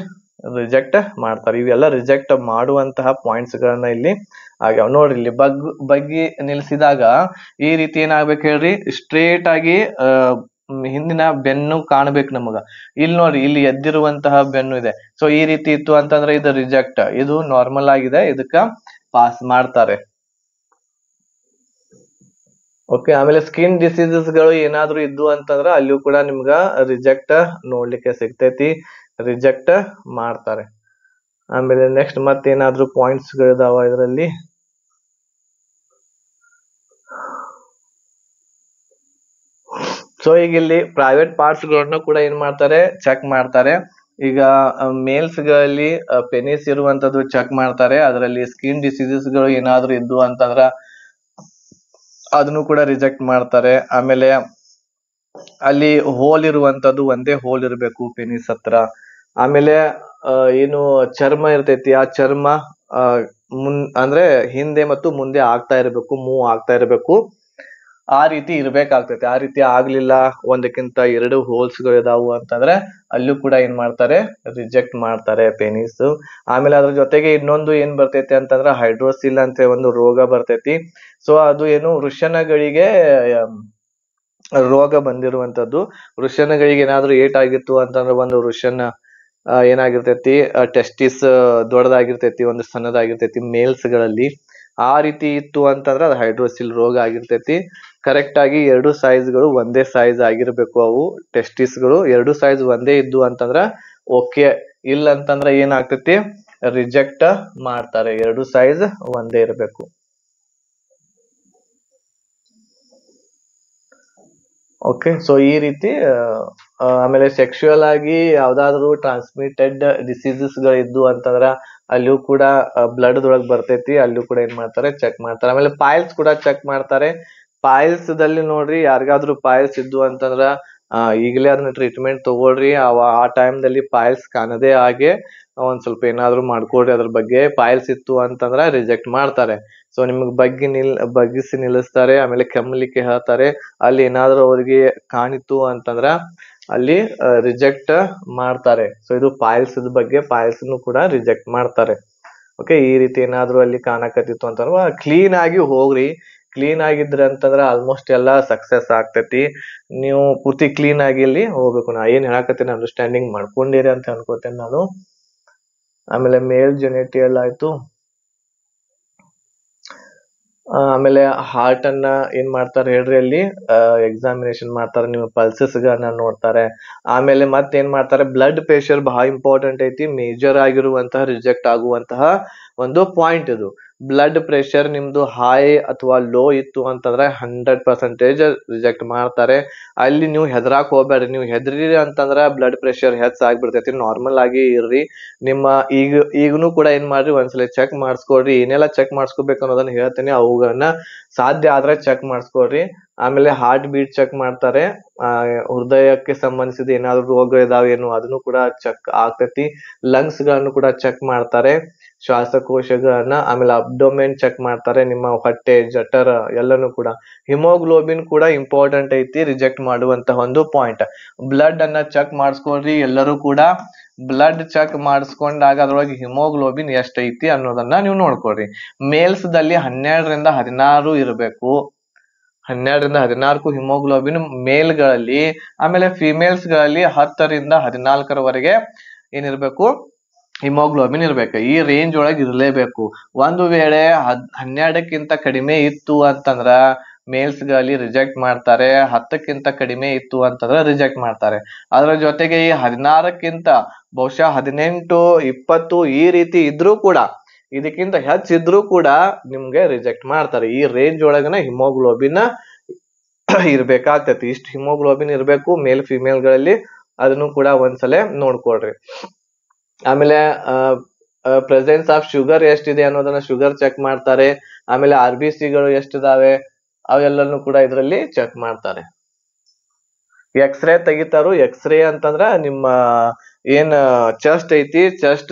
ರಿಜೆಕ್ಟ್ ಮಾಡ್ತಾರೆ. ಇವೆಲ್ಲ ರಿಜೆಕ್ಟ್ ಮಾಡುವಂತಹ ಪಾಯಿಂಟ್ಸ್ ಗಳನ್ನ ಇಲ್ಲಿ ಆಗ್ಯಾವ ನೋಡ್ರಿ. ಇಲ್ಲಿ ಬಗ್ಗಿ ನಿಲ್ಸಿದಾಗ ಈ ರೀತಿ ಏನಾಗ್ಬೇಕು ಹೇಳ್ರಿ, ಸ್ಟ್ರೇಟ್ ಆಗಿ ಹಿಂದಿನ ಬೆನ್ನು ಕಾಣ್ಬೇಕು ನಮಗ. ಇಲ್ಲಿ ನೋಡ್ರಿ, ಇಲ್ಲಿ ಎದ್ದಿರುವಂತಹ ಬೆನ್ನು ಇದೆ. ಸೊ ಈ ರೀತಿ ಇತ್ತು ಅಂತಂದ್ರೆ ಇದು ರಿಜೆಕ್ಟ್. ಇದು ನಾರ್ಮಲ್ ಆಗಿದೆ, ಇದಕ್ಕ ಪಾಸ್ ಮಾಡ್ತಾರೆ. ಓಕೆ. ಆಮೇಲೆ ಸ್ಕಿನ್ ಡಿಸೀಸಸ್ ಗಳು ಏನಾದ್ರು ಇದ್ದು ಅಂತಂದ್ರ ಅಲ್ಲಿಯೂ ಕೂಡ ನಿಮ್ಗ ರಿಜೆಕ್ಟ್ ನೋಡ್ಲಿಕ್ಕೆ ಸಿಗ್ತೈತಿ, ರಿಜೆಕ್ಟ್ ಮಾಡ್ತಾರೆ. ಆಮೇಲೆ ನೆಕ್ಸ್ಟ್ ಮತ್ತೇನಾದ್ರು ಪಾಯಿಂಟ್ಸ್ ಗಳಿದಾವ ಇದರಲ್ಲಿ. ಸೊ ಈಗ ಇಲ್ಲಿ ಪ್ರೈವೇಟ್ ಪಾರ್ಟ್ಸ್ ಗಳನ್ನ ಕೂಡ ಏನ್ ಮಾಡ್ತಾರೆ, ಚೆಕ್ ಮಾಡ್ತಾರೆ. ಈಗ ಮೇಲ್ಸ್ ಗಳಲ್ಲಿ ಪೆನಿಸ್ ಇರುವಂತದ್ದು ಚೆಕ್ ಮಾಡ್ತಾರೆ. ಅದರಲ್ಲಿ ಸ್ಕಿನ್ ಡಿಸೀಸಸ್ ಗಳು ಏನಾದ್ರು ಇದ್ದು ಅಂತಂದ್ರ ಅದನ್ನು ಕೂಡ ರಿಜೆಕ್ಟ್ ಮಾಡ್ತಾರೆ. ಆಮೇಲೆ ಅಲ್ಲಿ ಹೋಲ್ ಇರುವಂತದ್ದು ಒಂದೇ ಹೋಲ್ ಇರಬೇಕು ಪೆನಿಸ್ ಹತ್ರ. ಆಮೇಲೆ ಏನು ಚರ್ಮ ಇರ್ತೈತಿ, ಆ ಚರ್ಮ ಅಂದ್ರೆ ಹಿಂದೆ ಮತ್ತು ಮುಂದೆ ಆಗ್ತಾ ಇರಬೇಕು, ಮೂವ್ ಆಗ್ತಾ ಇರಬೇಕು. ಆ ರೀತಿ ಇರ್ಬೇಕಾಗ್ತೈತಿ. ಆ ರೀತಿ ಆಗ್ಲಿಲ್ಲ, ಒಂದಕ್ಕಿಂತ ಎರಡು ಹೋಲ್ಸ್ ಗಳು ಇದಾವು ಅಂತಂದ್ರೆ ಅಲ್ಲೂ ಕೂಡ ಏನ್ ಮಾಡ್ತಾರೆ, ರಿಜೆಕ್ಟ್ ಮಾಡ್ತಾರೆ ಪೆನಿಸ್. ಆಮೇಲೆ ಅದ್ರ ಜೊತೆಗೆ ಇನ್ನೊಂದು ಏನ್ ಬರ್ತೈತಿ ಅಂತಂದ್ರ ಹೈಡ್ರೋಸಿಲ್ ಅಂತ ಒಂದು ರೋಗ ಬರ್ತೈತಿ. ಸೊ ಅದು ಏನು ವೃಷಣಗಳಿಗೆ ರೋಗ ಬಂದಿರುವಂತದ್ದು. ವೃಷಣಗಳಿಗೆ ಏನಾದ್ರು ಏಟ್ ಆಗಿತ್ತು ಅಂತಂದ್ರೆ ಒಂದು ವೃಷಣ ಏನಾಗಿರ್ತೈತಿ, ಟೆಸ್ಟಿಸ್ ದೊಡ್ಡದಾಗಿರ್ತೈತಿ, ಒಂದು ಸಣ್ಣದಾಗಿರ್ತೈತಿ ಮೇಲ್ಸ್ ಗಳಲ್ಲಿ. ಆ ರೀತಿ ಇತ್ತು ಅಂತಂದ್ರೆ ಅದು ಹೈಡ್ರೋಸಿಲ್ ರೋಗ ಆಗಿರ್ತೈತಿ. ಕರೆಕ್ಟ್ ಆಗಿ ಎರಡು ಸೈಜ್ ಗಳು ಒಂದೇ ಸೈಜ್ ಆಗಿರ್ಬೇಕು. ಅವು ಟೆಸ್ಟಿಸ್ ಗಳು ಎರಡು ಸೈಜ್ ಒಂದೇ ಇದ್ದು ಅಂತಂದ್ರ ಓಕೆ. ಇಲ್ಲ ಅಂತಂದ್ರ ಏನಾಗ್ತೈತಿ, ರಿಜೆಕ್ಟ್ ಮಾಡ್ತಾರೆ. ಎರಡು ಸೈಜ್ ಒಂದೇ ಇರಬೇಕು. ಓಕೆ. ಸೊ ಈ ರೀತಿ ಆಮೇಲೆ ಸೆಕ್ಷುಯಲ್ ಆಗಿ ಯಾವ್ದಾದ್ರು ಟ್ರಾನ್ಸ್ಮಿಟೆಡ್ ಡಿಸೀಸಸ್ ಗಳು ಇದ್ದು ಅಂತಂದ್ರ ಅಲ್ಲಿಯೂ ಕೂಡ ಬ್ಲಡ್ ದೊಳಗ್ ಬರ್ತೈತಿ. ಅಲ್ಲಿಯೂ ಕೂಡ ಏನ್ ಮಾಡ್ತಾರೆ, ಚೆಕ್ ಮಾಡ್ತಾರೆ. ಆಮೇಲೆ ಪಾಯಿಲ್ಸ್ ಕೂಡ ಚೆಕ್ ಮಾಡ್ತಾರೆ. ಪಾಯಿಲ್ಸ್ ದಲ್ಲಿ ನೋಡ್ರಿ, ಯಾರಿಗಾದ್ರೂ ಪಾಯಿಲ್ಸ್ ಇದ್ದು ಅಂತಂದ್ರ ಈಗಲೇ ಅದನ್ನ ಟ್ರೀಟ್ಮೆಂಟ್ ತಗೊಳ್ರಿ. ಆ ಟೈಮ್ ದಲ್ಲಿ ಪಾಯಿಲ್ಸ್ ಕಾಣದೇ ಹಾಗೆ ಒಂದ್ ಸ್ವಲ್ಪ ಏನಾದ್ರು ಮಾಡ್ಕೊಡ್ರಿ ಅದ್ರ ಬಗ್ಗೆ. ಪಾಯಿಲ್ಸ್ ಇತ್ತು ಅಂತಂದ್ರ ರಿಜೆಕ್ಟ್ ಮಾಡ್ತಾರೆ. ಸೊ ನಿಮ್ಗ್ ಬಗ್ಗಿಸಿ ನಿಲ್ಲಿಸ್ತಾರೆ. ಆಮೇಲೆ ಕೆಮ್ಮಲಿಕ್ಕೆ ಹೇಳ್ತಾರೆ. ಅಲ್ಲಿ ಏನಾದ್ರು ಅವ್ರಿಗೆ ಕಾಣಿತು ಅಂತಂದ್ರ ಅಲ್ಲಿ ರಿಜೆಕ್ಟ್ ಮಾಡ್ತಾರೆ. ಸೊ ಇದು ಪಾಯಿಲ್ಸ್ ಬಗ್ಗೆ, ಪಾಯಿಲ್ಸ್ ಕೂಡ ರಿಜೆಕ್ಟ್ ಮಾಡ್ತಾರೆ. ಓಕೆ. ಈ ರೀತಿ ಏನಾದ್ರು ಅಲ್ಲಿ ಕಾಣಕತ್ತಿತ್ತು ಅಂತಂದ್ರ ಕ್ಲೀನ್ ಆಗಿ ಹೋಗ್ರಿ. ಕ್ಲೀನ್ ಆಗಿದ್ರೆ ಅಂತಂದ್ರ ಆಲ್ಮೋಸ್ಟ್ ಎಲ್ಲಾ ಸಕ್ಸಸ್ ಆಗ್ತೈತಿ. ನೀವು ಪೂರ್ತಿ ಕ್ಲೀನ್ ಆಗಿ ಇಲ್ಲಿ ಹೋಗ್ಬೇಕು. ನಾ ಏನ್ ಹೇಳಕತ್ತೀನಿ ಅಂಡರ್ಸ್ಟ್ಯಾಂಡಿಂಗ್ ಮಾಡ್ಕೊಂಡಿರಿ ಅಂತ ಅನ್ಕೋತೇನೆ ನಾನು. ಆಮೇಲೆ ಮೇಲ್ ಜೆನಿಟಿಯಲ್ ಆಯ್ತು. ಆಮೇಲೆ ಹಾರ್ಟ್ ಅನ್ನ ಏನ್ ಮಾಡ್ತಾರೆ ಹೇಳ್ರಿ, ಅಲ್ಲಿ ಎಕ್ಸಾಮಿನೇಷನ್ ಮಾಡ್ತಾರೆ. ನಿಮ್ಮ ಪಲ್ಸಸ್ ಗಳನ್ನ ನೋಡ್ತಾರೆ. ಆಮೇಲೆ ಮತ್ತೇನ್ ಮಾಡ್ತಾರೆ, ಬ್ಲಡ್ ಪ್ರೆಷರ್ ಬಹಳ ಇಂಪಾರ್ಟೆಂಟ್ ಐತಿ. ಮೇಜರ್ ಆಗಿರುವಂತಹ ರಿಜೆಕ್ಟ್ ಆಗುವಂತಹ ಒಂದು ಪಾಯಿಂಟ್ ಇದು. ಬ್ಲಡ್ ಪ್ರೆಷರ್ ನಿಮ್ದು ಹೈ ಅಥವಾ ಲೋ ಇತ್ತು ಅಂತಂದ್ರೆ 100% ರಿಜೆಕ್ಟ್ ಮಾಡ್ತಾರೆ. ಅಲ್ಲಿ ನೀವು ಹೆದರಾಕ್ ಹೋಗ್ಬೇಡ್ರಿ. ನೀವು ಹೆದರಿ ಅಂತಂದ್ರ ಬ್ಲಡ್ ಪ್ರೆಷರ್ ಹೆಚ್ಚಾಗ್ಬಿಡ್ತೈತಿ. ನಾರ್ಮಲ್ ಆಗಿ ಇರ್ರಿ. ನಿಮ್ಮ ಈಗನು ಕೂಡ ಏನ್ ಮಾಡ್ರಿ, ಒಂದ್ಸಲ ಚೆಕ್ ಮಾಡಿಸ್ಕೊಡ್ರಿ. ಏನೆಲ್ಲ ಚೆಕ್ ಮಾಡಿಸ್ಕೋಬೇಕು ಅನ್ನೋದನ್ನ ಹೇಳ್ತೇನೆ. ಅವುಗಳನ್ನ ಸಾಧ್ಯ ಆದ್ರೆ ಚೆಕ್ ಮಾಡಿಸ್ಕೊಡ್ರಿ. ಆಮೇಲೆ ಹಾರ್ಟ್ ಬೀಟ್ ಚೆಕ್ ಮಾಡ್ತಾರೆ. ಹೃದಯಕ್ಕೆ ಸಂಬಂಧಿಸಿದ ಏನಾದ್ರು ರೋಗ ಇದಾವೇನು ಅದನ್ನು ಕೂಡ ಚೆಕ್ ಆಗ್ತೈತಿ. ಲಂಗ್ಸ್ ಗಳನ್ನು ಕೂಡ ಚೆಕ್ ಮಾಡ್ತಾರೆ. ಶ್ವಾಸಕೋಶಗಳನ್ನ, ಆಮೇಲೆ ಅಬ್ಡೋಮೆನ್ ಚೆಕ್ ಮಾಡ್ತಾರೆ, ನಿಮ್ಮ ಹೊಟ್ಟೆ ಜಠರ ಎಲ್ಲಾನು ಕೂಡ. ಹಿಮೋಗ್ಲೋಬಿನ್ ಕೂಡ ಇಂಪಾರ್ಟೆಂಟ್ ಐತಿ ರಿಜೆಕ್ಟ್ ಮಾಡುವಂತಹ ಒಂದು ಪಾಯಿಂಟ್. ಬ್ಲಡ್ ಅನ್ನ ಚೆಕ್ ಮಾಡಿಸ್ಕೊಳ್ರಿ ಎಲ್ಲರೂ ಕೂಡ. ಬ್ಲಡ್ ಚೆಕ್ ಮಾಡಿಸ್ಕೊಂಡಾಗ ಅದ್ರೊಳಗೆ ಹಿಮೋಗ್ಲೋಬಿನ್ ಎಷ್ಟೈತಿ ಅನ್ನೋದನ್ನ ನೀವು ನೋಡ್ಕೊಳ್ರಿ. ಮೇಲ್ಸ್ ದಲ್ಲಿ 12ರಿಂದ 16 ಇರಬೇಕು. 12ರಿಂದ 14 ಹಿಮೋಗ್ಲೋಬಿನ್ ಮೇಲ್ಗಳಲ್ಲಿ. ಆಮೇಲೆ ಫಿಮೇಲ್ಸ್ ಗಳಲ್ಲಿ 10ರಿಂದ 14ರವರೆಗೆ ಏನಿರ್ಬೇಕು, ಹಿಮೋಗ್ಲೋಬಿನ್ ಇರ್ಬೇಕು. ಈ ರೇಂಜ್ ಒಳಗೆ ಇರಲೇಬೇಕು. ಒಂದು ವೇಳೆ 12ಕ್ಕಿಂತ ಕಡಿಮೆ ಇತ್ತು ಅಂತಂದ್ರ ಮೇಲ್ಸ್ ಗಳಲ್ಲಿ ರಿಜೆಕ್ಟ್ ಮಾಡ್ತಾರೆ, 10ಕ್ಕಿಂತ ಕಡಿಮೆ ಇತ್ತು ಅಂತಂದ್ರೆ ರಿಜೆಕ್ಟ್ ಮಾಡ್ತಾರೆ. ಅದರ ಜೊತೆಗೆ ಈ 16ಕ್ಕಿಂತ ಬಹುಶಃ 18, 20 ಈ ರೀತಿ ಇದ್ರೂ ಕೂಡ, ಇದಕ್ಕಿಂತ ಹೆಚ್ಚಿದ್ರೂ ಕೂಡ ನಿಮ್ಗೆ ರಿಜೆಕ್ಟ್ ಮಾಡ್ತಾರೆ. ಈ ರೇಂಜ್ ಒಳಗನ ಹಿಮೋಗ್ಲೋಬಿನ್ ಇರ್ಬೇಕಾಗ್ತೈತಿ. ಇಷ್ಟು ಹಿಮೋಗ್ಲೋಬಿನ್ ಇರ್ಬೇಕು ಮೇಲ್ ಫಿಮೇಲ್ ಗಳಲ್ಲಿ. ಅದನ್ನು ಕೂಡ ಒಂದ್ಸಲ ನೋಡ್ಕೊಳ್ರಿ. ಆಮೇಲೆ ಪ್ರೆಸೆನ್ಸ್ ಆಫ್ ಶುಗರ್ ಎಷ್ಟಿದೆ ಅನ್ನೋದನ್ನ ಶುಗರ್ ಚೆಕ್ ಮಾಡ್ತಾರೆ. ಆಮೇಲೆ RBC ಗಳು ಎಷ್ಟಿದಾವೆ ಅವೆಲ್ಲನೂ ಕೂಡ ಇದರಲ್ಲಿ ಚೆಕ್ ಮಾಡ್ತಾರೆ. ಎಕ್ಸ್ರೇ ತೆಗಿತಾರು. ಎಕ್ಸ್ರೇ ಅಂತಂದ್ರ ನಿಮ್ಮ ಏನ್ ಚೆಸ್ಟ್ ಐತಿ,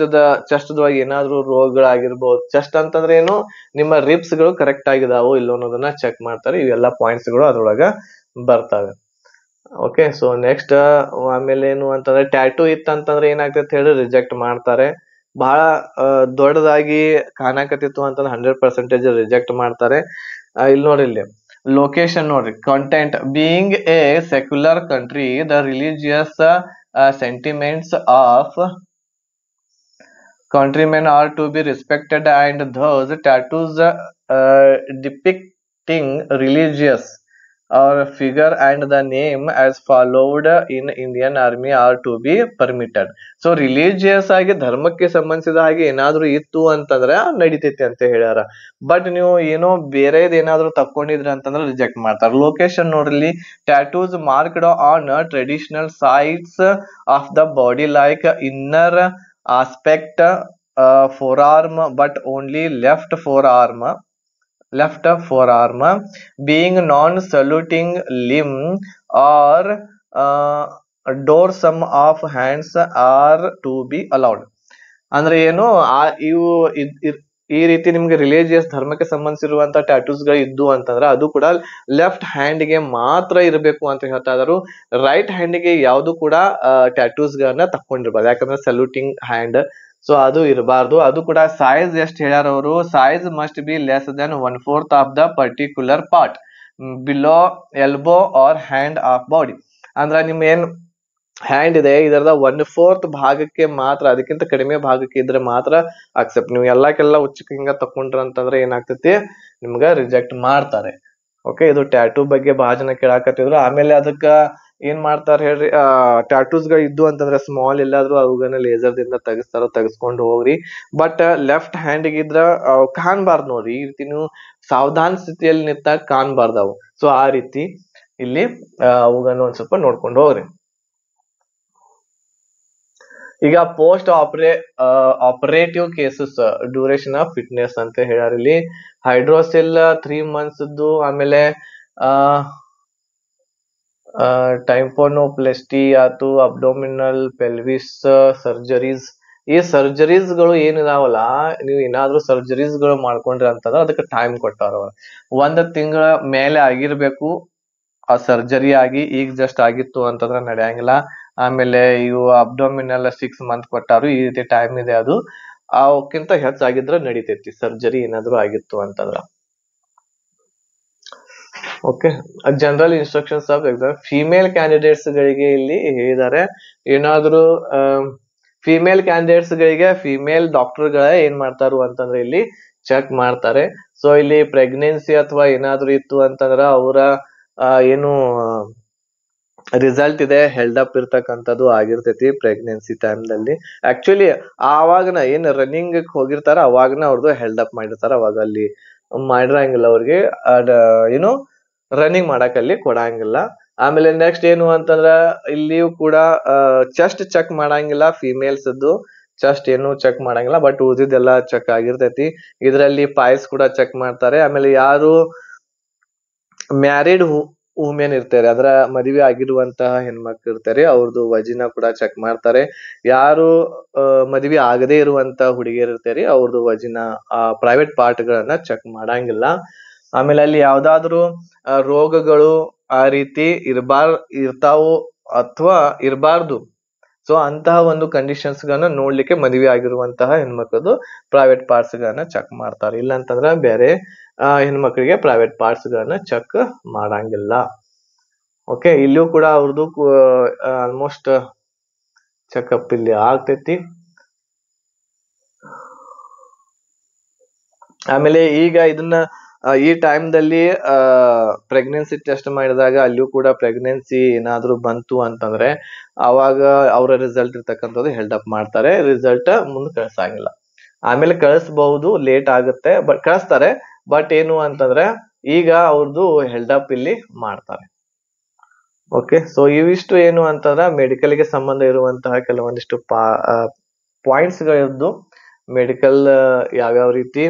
ಚೆಸ್ಟ್ದೊಳಗೆ ಏನಾದ್ರು ರೋಗಗಳಾಗಿರ್ಬೋದು. ಚೆಸ್ಟ್ ಅಂತಂದ್ರೆ ಏನು, ನಿಮ್ಮ ರಿಬ್ಸ್ ಗಳು ಕರೆಕ್ಟ್ ಆಗಿದಾವೋ ಇಲ್ಲೋ ಅನ್ನೋದನ್ನ ಚೆಕ್ ಮಾಡ್ತಾರೆ. ಇವೆಲ್ಲ ಪಾಯಿಂಟ್ಸ್ ಗಳು ಅದ್ರೊಳಗ ಬರ್ತವೆ. ಓಕೆ, ಸೊ ನೆಕ್ಸ್ಟ್ ಆಮೇಲೆ ಏನು ಅಂತಂದ್ರೆ ಟ್ಯಾಟೂ ಇತ್ತಂತಂದ್ರೆ ಏನಾಗ್ತೈತೆ ಹೇಳಿ ರಿಜೆಕ್ಟ್ ಮಾಡ್ತಾರೆ. ಬಹಳ ದೊಡ್ಡದಾಗಿ ಕಾಣಕತ್ತಿತ್ತು ಅಂತಂದ್ರೆ 100% ರಿಜೆಕ್ಟ್ ಮಾಡ್ತಾರೆ. ಇಲ್ಲಿ ನೋಡ್ರಿ, ಇಲ್ಲಿ ಲೊಕೇಶನ್ ನೋಡ್ರಿ. Content being A secular country, the religious sentiments of countrymen are to be respected, and those tattoos depicting religious or figure and the name as followed in Indian Army are to be permitted. So religious ಆಗಿ ಧರ್ಮಕ್ಕೆ ಸಂಬಂಧಿಸಿದ ಹಾಗೆ ಏನಾದ್ರು ಇತ್ತು ಅಂತಂದ್ರೆ ನಡಿತೈತಿ ಅಂತ ಹೇಳ್ಯಾರ. ಬಟ್ ನೀವು ಏನೋ ಬೇರೆದ್ ಏನಾದ್ರು ತಕೊಂಡಿದ್ರಿ ಅಂತಂದ್ರೆ ರಿಜೆಕ್ಟ್ ಮಾಡ್ತಾರೆ. ಲೊಕೇಶನ್ ನೋಡ್ರಿ, tattoos marked on traditional sites of the body like inner aspect, forearm, but only left forearm, being non-saluting limb or dorsum of hands are to be allowed. ಅಂದ್ರೆ ಏನು, ಈ ರೀತಿ ನಿಮ್ಗೆ ರಿಲಿಜಿಯಸ್ ಧರ್ಮಕ್ಕೆ ಸಂಬಂಧಿಸಿರುವಂತ ಟ್ಯಾಟೂಸ್ ಗಳು ಇದ್ದು ಅಂತಂದ್ರೆ ಅದು ಕೂಡ ಲೆಫ್ಟ್ ಹ್ಯಾಂಡ್ ಗೆ ಮಾತ್ರ ಇರಬೇಕು ಅಂತ ಹೇಳ್ತಾ ಇದ್ರು. ರೈಟ್ ಹ್ಯಾಂಡ್ ಗೆ ಯಾವ್ದು ಕೂಡ ಟ್ಯಾಟೂಸ್ ಗಳನ್ನ ತಕೊಂಡಿರ್ಬಾರ್ದು, ಯಾಕಂದ್ರೆ ಸಲ್ಯೂಟಿಂಗ್ ಹ್ಯಾಂಡ್, ಸೊ ಅದು ಇರಬಾರ್ದು. ಅದು ಕೂಡ ಸೈಜ್ ಎಷ್ಟು ಹೇಳ್ಯಾರ ಅವರು, size must be less than 1/4 of the particular part below elbow or hand of body. ಅಂದ್ರ ನಿಮ್ ಏನ್ ಹ್ಯಾಂಡ್ ಇದೆ ಇದರದ 1/4 ಭಾಗಕ್ಕೆ ಮಾತ್ರ, ಅದಕ್ಕಿಂತ ಕಡಿಮೆ ಭಾಗಕ್ಕೆ ಇದ್ರೆ ಮಾತ್ರ ಅಕ್ಸೆಪ್ಟ್. ನೀವು ಎಲ್ಲಕ್ಕೆಲ್ಲ ಉಚ್ಚಕ್ಕೆ ಹಿಂಗ ತಕೊಂಡ್ರ ಅಂತಂದ್ರೆ ಏನಾಗ್ತೈತಿ, ನಿಮ್ಗ ರಿಜೆಕ್ಟ್ ಮಾಡ್ತಾರೆ. ಓಕೆ, ಇದು ಟ್ಯಾಟೂ ಬಗ್ಗೆ ಬಹಳ ಜನ ಕೇಳಾಕತ್ತಿದ್ರು. ಆಮೇಲೆ ಅದಕ್ಕ ಏನ್ ಮಾಡ್ತಾರೆ ಹೇಳ್ರಿ, ಟ್ಯಾಟೂಸ್ ಗಳು ಇದ್ದು ಅಂತಂದ್ರೆ ಸ್ಮಾಲ್ ಎಲ್ಲಾದ್ರೂ ಅವುಗಳನ್ನ ಲೇಸರ್ ದಿಂದ ತೆಗೆಸ್ಕೊಂಡು ಹೋಗ್ರಿ. ಬಟ್ ಲೆಫ್ಟ್ ಹ್ಯಾಂಡ್ ಇದ್ರ ಕಾಣ್ಬಾರ್ದು ನೋಡ್ರಿ. ಈ ರೀತಿ ನೀವು ಸಾವಧಾನ ಸ್ಥಿತಿಯಲ್ಲಿ ನಿಂತಾಗ ಕಾಣ್ಬಾರ್ದವು. ಸೊ ಆ ರೀತಿ ಇಲ್ಲಿ ಅವುಗಳನ್ನ ಒಂದ್ ಸ್ವಲ್ಪ ನೋಡ್ಕೊಂಡು ಹೋಗ್ರಿ. ಈಗ post operative cases duration of fitness ಅಂತ ಹೇಳ್ಯಾರ ಇಲ್ಲಿ. ಹೈಡ್ರೋಸೆಲ್ 3 months, ಆಮೇಲೆ ಟೈಂಪೋನೋಪ್ಲೆಸ್ಟಿ ಆತು, ಅಬ್ಡೋಮಿನಲ್ ಪೆಲ್ವಿಸ್ ಸರ್ಜರೀಸ್. ಈ ಸರ್ಜರೀಸ್ ಗಳು ಏನಿದಾವಲ್ಲ, ನೀವು ಏನಾದ್ರೂ ಸರ್ಜರೀಸ್ ಗಳು ಮಾಡ್ಕೊಂಡ್ರಿ ಅಂತಂದ್ರೆ ಅದಕ್ಕೆ ಟೈಮ್ ಕೊಟ್ಟಾರ. 1 ತಿಂಗಳ ಮೇಲೆ ಆಗಿರ್ಬೇಕು ಆ ಸರ್ಜರಿ ಆಗಿ. ಈಗ ಜಸ್ಟ್ ಆಗಿತ್ತು ಅಂತಂದ್ರೆ ನಡೆಯಂಗಿಲ್ಲ. ಆಮೇಲೆ ಇವು ಅಬ್ಡೋಮಿನಲ್ 6 months ಕೊಟ್ಟಾರು. ಈ ರೀತಿ ಟೈಮ್ ಇದೆ. ಅದು ಅವಕ್ಕಿಂತ ಹೆಚ್ಚಾಗಿದ್ರೆ ನಡಿತೈತಿ ಸರ್ಜರಿ ಏನಾದ್ರು ಆಗಿತ್ತು ಅಂತಂದ್ರ. Okay, general instructions of exam. Female candidates ಗಳಿಗೆ ಇಲ್ಲಿ ಹೇಳಿದ್ದಾರೆ. ಏನಾದ್ರು ಫಿಮೇಲ್ ಕ್ಯಾಂಡಿಡೇಟ್ಸ್ ಗಳಿಗೆ ಫಿಮೇಲ್ ಡಾಕ್ಟರ್ ಗಳ ಏನ್ ಮಾಡ್ತಾರು ಅಂತಂದ್ರೆ ಇಲ್ಲಿ ಚೆಕ್ ಮಾಡ್ತಾರೆ. ಸೊ ಇಲ್ಲಿ ಪ್ರೆಗ್ನೆನ್ಸಿ ಅಥವಾ ಏನಾದ್ರು ಇತ್ತು ಅಂತಂದ್ರ ಅವರ ಏನು ರಿಸಲ್ಟ್ ಇದೆ ಹೆಲ್ಡ್ ಅಪ್ ಇರ್ತಕ್ಕಂಥದ್ದು ಆಗಿರ್ತೈತಿ ಪ್ರೆಗ್ನೆನ್ಸಿ ಟೈಮ್ ನಲ್ಲಿ. ಆಕ್ಚುಲಿ ಆವಾಗನ ಏನ್ ರನ್ನಿಂಗ್ ಹೋಗಿರ್ತಾರ ಅವಾಗನ ಅವ್ರದ್ದು ಹೆಲ್ಡ್ ಅಪ್ ಮಾಡಿರ್ತಾರ. ಅವಾಗ ಅಲ್ಲಿ ಮಾಡಿರಂಗಿಲ್ಲ ಅವ್ರಿಗೆ, ಏನು ರನ್ನಿಂಗ್ ಮಾಡಕ್ ಕೊಡಂಗಿಲ್ಲ. ಆಮೇಲೆ ನೆಕ್ಸ್ಟ್ ಏನು ಅಂತಂದ್ರ ಇಲ್ಲಿಯೂ ಕೂಡ ಚೆಸ್ಟ್ ಚೆಕ್ ಮಾಡಂಗಿಲ್ಲ. ಫಿಮೇಲ್ಸ್ ಚೆಸ್ಟ್ ಏನು ಚೆಕ್ ಮಾಡಂಗಿಲ್ಲ, ಬಟ್ ಉಳಿದಿದ್ದೆಲ್ಲ ಚೆಕ್ ಆಗಿರ್ತೈತಿ. ಇದರಲ್ಲಿ ಪಾಯ್ಸ್ ಕೂಡ ಚೆಕ್ ಮಾಡ್ತಾರೆ. ಆಮೇಲೆ ಯಾರು ಮ್ಯಾರಿಡ್ ವುಮೆನ್ ಇರ್ತಾರೆ, ಅದರ ಮದುವೆ ಆಗಿರುವಂತಹ ಹೆಣ್ಮಕ್ಳು ಇರ್ತಾರೆ, ಅವ್ರದ್ದು ವಜಿನ ಕೂಡ ಚೆಕ್ ಮಾಡ್ತಾರೆ. ಯಾರು ಮದುವೆ ಆಗದೇ ಇರುವಂತ ಹುಡುಗಿಯರು ಇರ್ತಾರೆ, ಅವ್ರದ್ದು ವಜಿನ ಪ್ರೈವೇಟ್ ಪಾರ್ಟ್ ಗಳನ್ನ ಚೆಕ್ ಮಾಡಂಗಿಲ್ಲ. ಆಮೇಲೆ ಅಲ್ಲಿ ಯಾವ್ದಾದ್ರು ರೋಗಗಳು ಆ ರೀತಿ ಇರ್ತಾವು ಅಥವಾ ಇರಬಾರ್ದು. ಸೊ ಅಂತಹ ಒಂದು ಕಂಡೀಷನ್ಸ್ ಗಳನ್ನ ನೋಡ್ಲಿಕ್ಕೆ ಮದುವೆ ಆಗಿರುವಂತಹ ಹೆಣ್ಮಕ್ಳದು ಪ್ರೈವೇಟ್ ಪಾರ್ಟ್ಸ್ ಗಳನ್ನ ಚೆಕ್ ಮಾಡ್ತಾರೆ. ಇಲ್ಲ ಅಂತಂದ್ರ ಬೇರೆ ಹೆಣ್ಮಕ್ಳಿಗೆ ಪ್ರೈವೇಟ್ ಪಾರ್ಟ್ಸ್ ಗಳನ್ನ ಚೆಕ್ ಮಾಡಂಗಿಲ್ಲ. ಓಕೆ, ಇಲ್ಲಿಯೂ ಕೂಡ ಅವ್ರದ್ದು ಆಲ್ಮೋಸ್ಟ್ ಚೆಕ್ಅಪ್ ಇಲ್ಲಿ ಆಗ್ತೈತಿ. ಆಮೇಲೆ ಈಗ ಇದನ್ನ ಈ ಟೈಮ್ದಲ್ಲಿ ಪ್ರೆಗ್ನೆನ್ಸಿ ಟೆಸ್ಟ್ ಮಾಡಿದಾಗ ಅಲ್ಲಿಯೂ ಕೂಡ ಪ್ರೆಗ್ನೆನ್ಸಿ ಏನಾದ್ರೂ ಬಂತು ಅಂತಂದ್ರೆ ಅವಾಗ ಅವರ ರಿಸಲ್ಟ್ ಇರ್ತಕ್ಕಂಥದ್ದು ಹೆಲ್ಡ್ ಅಪ್ ಮಾಡ್ತಾರೆ. ರಿಸಲ್ಟ್ ಮುಂದೆ ಕಳ್ಸಂಗಿಲ್ಲ. ಆಮೇಲೆ ಕಳಿಸಬಹುದು, ಲೇಟ್ ಆಗುತ್ತೆ, ಬಟ್ ಕಳಿಸ್ತಾರೆ. ಬಟ್ ಏನು ಅಂತಂದ್ರೆ ಈಗ ಅವ್ರದ್ದು ಹೆಲ್ಡ್ ಅಪ್ ಇಲ್ಲಿ ಮಾಡ್ತಾರೆ. ಓಕೆ, ಸೊ ಇವಿಷ್ಟು ಏನು ಅಂತಂದ್ರೆ ಮೆಡಿಕಲ್ಗೆ ಸಂಬಂಧ ಇರುವಂತಹ ಕೆಲವೊಂದಿಷ್ಟು ಪಾಯಿಂಟ್ಸ್ ಗಳಿದ್ದು ಮೆಡಿಕಲ್ ಯಾವ್ಯಾವ ರೀತಿ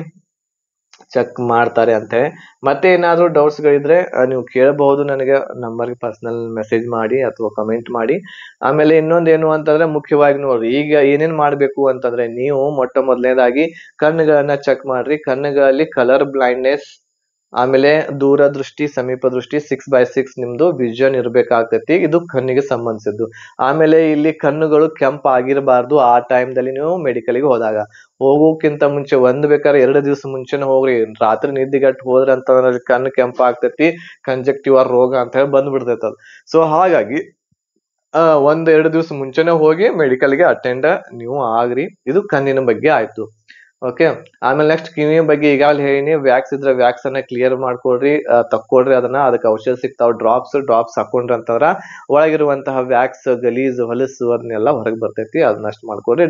ಚೆಕ್ ಮಾಡ್ತಾರೆ ಅಂತ. ಮತ್ತೆ ಏನಾದ್ರು ಡೌಟ್ಸ್ ಗಳಿದ್ರೆ ನೀವು ಕೇಳಬಹುದು, ನನಗೆ ನಂಬರ್ಗೆ ಪರ್ಸನಲ್ ಮೆಸೇಜ್ ಮಾಡಿ ಅಥವಾ ಕಮೆಂಟ್ ಮಾಡಿ. ಆಮೇಲೆ ಇನ್ನೊಂದೇನು ಅಂತಂದ್ರೆ ಮುಖ್ಯವಾಗಿ ನೋಡ್ರಿ, ಈಗ ಏನೇನ್ ಮಾಡ್ಬೇಕು ಅಂತಂದ್ರೆ ನೀವು ಮೊಟ್ಟ ಮೊದಲನೇದಾಗಿ ಕಣ್ಣುಗಳನ್ನ ಚೆಕ್ ಮಾಡ್ರಿ. ಕಣ್ಣುಗಳಲ್ಲಿ ಕಲರ್ ಬ್ಲೈಂಡ್ನೆಸ್, ಆಮೇಲೆ ದೂರದೃಷ್ಟಿ, ಸಮೀಪ ದೃಷ್ಟಿ 6/6 ನಿಮ್ದು ವಿಷನ್ ಇರ್ಬೇಕಾಗ್ತೈತಿ. ಇದು ಕಣ್ಣಿಗೆ ಸಂಬಂಧಿಸಿದ್ದು. ಆಮೇಲೆ ಇಲ್ಲಿ ಕಣ್ಣುಗಳು ಕೆಂಪು ಆಗಿರಬಾರ್ದು. ಆ ಟೈಮ್ದಲ್ಲಿ ನೀವು ಮೆಡಿಕಲ್ಗೆ ಹೋಗೋಕ್ಕಿಂತ ಮುಂಚೆ ಬೇಕಾದ್ರೆ 2 ದಿವಸ ಮುಂಚೆನೆ ಹೋಗ್ರಿ. ರಾತ್ರಿ ನಿದ್ದೆಗೆಟ್ಟು ಹೋದ್ರಿ ಅಂತಂದ್ರೆ ಕಣ್ಣು ಕೆಂಪು ಆಗ್ತೈತಿ, ಕಂಜಕ್ಟಿವ್ ರೋಗ ಅಂತ ಹೇಳಿ ಬಂದ್ಬಿಡ್ತೈತಿ ಅದು. ಸೊ ಹಾಗಾಗಿ 1-2 ದಿವಸ ಮುಂಚೆನೆ ಹೋಗಿ ಮೆಡಿಕಲ್ಗೆ ಅಟೆಂಡ್ ನೀವು ಆಗ್ರಿ. ಇದು ಕಣ್ಣಿನ ಬಗ್ಗೆ ಆಯ್ತು. ಓಕೆ, ಆಮೇಲೆ ನೆಕ್ಸ್ಟ್ ಕಿವಿಯ ಬಗ್ಗೆ ಈಗಾಗಲೇ ಹೇಳಿನಿ. ವ್ಯಾಕ್ಸ್ ಇದ್ರೆ ವ್ಯಾಕ್ಸ್ ಅನ್ನ ಕ್ಲಿಯರ್ ಮಾಡ್ಕೊಡ್ರಿ, ತಕ್ಕೊಡ್ರಿ. ಅದಕ್ಕೆ ಔಷಧ ಸಿಗ್ತಾವ, ಡ್ರಾಪ್ಸ್ ಹಾಕೊಂಡ್ರಿ ಅಂತಂದ್ರ ಒಳಗಿರುವಂತಹ ವ್ಯಾಕ್ಸ್, ಗಲೀಜ್, ಹೊಲಸು ಅದನ್ನೆಲ್ಲ ಹೊರಗೆ ಬರ್ತೈತಿ. ಅದನ್ನಷ್ಟು ಮಾಡ್ಕೊಡ್ರಿ.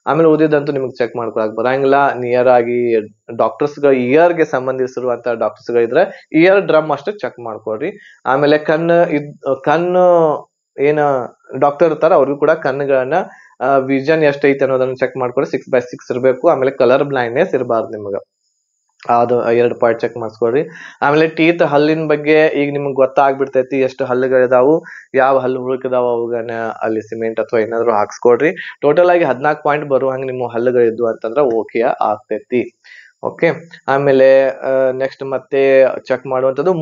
ಆಮೇಲೆ ಉಳಿದಂತೂ ನಿಮ್ಗೆ ಚೆಕ್ ಮಾಡ್ಕೊಳಕ್ ಬರಂಗಿಲ್ಲ. ನಿಯರ್ ಆಗಿ ಡಾಕ್ಟರ್ಸ್ಗಳು, ಇಯರ್ಗೆ ಸಂಬಂಧಿಸಿರುವಂತಹ ಡಾಕ್ಟರ್ಸ್ಗಳು ಇದ್ರೆ ಇಯರ್ ಡ್ರಮ್ ಅಷ್ಟು ಚೆಕ್ ಮಾಡ್ಕೊಡ್ರಿ. ಆಮೇಲೆ ಕಣ್ಣು ಏನ ಡಾಕ್ಟರ್ ಇರ್ತಾರ ಅವ್ರಿಗೂ ಕೂಡ ಕಣ್ಣುಗಳನ್ನ ವಿಷನ್ ಎಷ್ಟೈತೆ ಅನ್ನೋದನ್ನ ಚೆಕ್ ಮಾಡ್ಕೊಡಿ. 6/6 ಇರಬೇಕು. ಆಮೇಲೆ ಕಲರ್ ಬ್ಲೈಂಡ್ನೆಸ್ ಇರಬಾರ್ದು ನಿಮ್ಗೆ. ಅದು 2 ಪಾಯಿಂಟ್ ಚೆಕ್ ಮಾಡಿಸ್ಕೊಡ್ರಿ. ಆಮೇಲೆ ಟೀತ್, ಹಲ್ಲಿನ ಬಗ್ಗೆ ಈಗ ನಿಮ್ಗೆ ಗೊತ್ತಾಗ್ಬಿಡ್ತೈತಿ ಎಷ್ಟು ಹಲ್ಲುಗಳಿದಾವು, ಯಾವ ಹಲ್ಲು ಹುಳುಕಿದಾವ, ಅವುಗನ್ನ ಅಲ್ಲಿ ಸಿಮೆಂಟ್ ಅಥವಾ ಏನಾದ್ರು ಹಾಕ್ಸ್ಕೊಡ್ರಿ. ಟೋಟಲ್ ಆಗಿ 14 ಪಾಯಿಂಟ್ ಬರುವಂಗ ನಿಮ್ಮ ಹಲ್ಲುಗಳಿದ್ದು ಅಂತಂದ್ರೆ ಓಕೆ ಆಗ್ತೈತಿ. ಓಕೆ, ಆಮೇಲೆ ನೆಕ್ಸ್ಟ್ ಮತ್ತೆ ಚೆಕ್ ಮಾಡುವಂತದ್ದು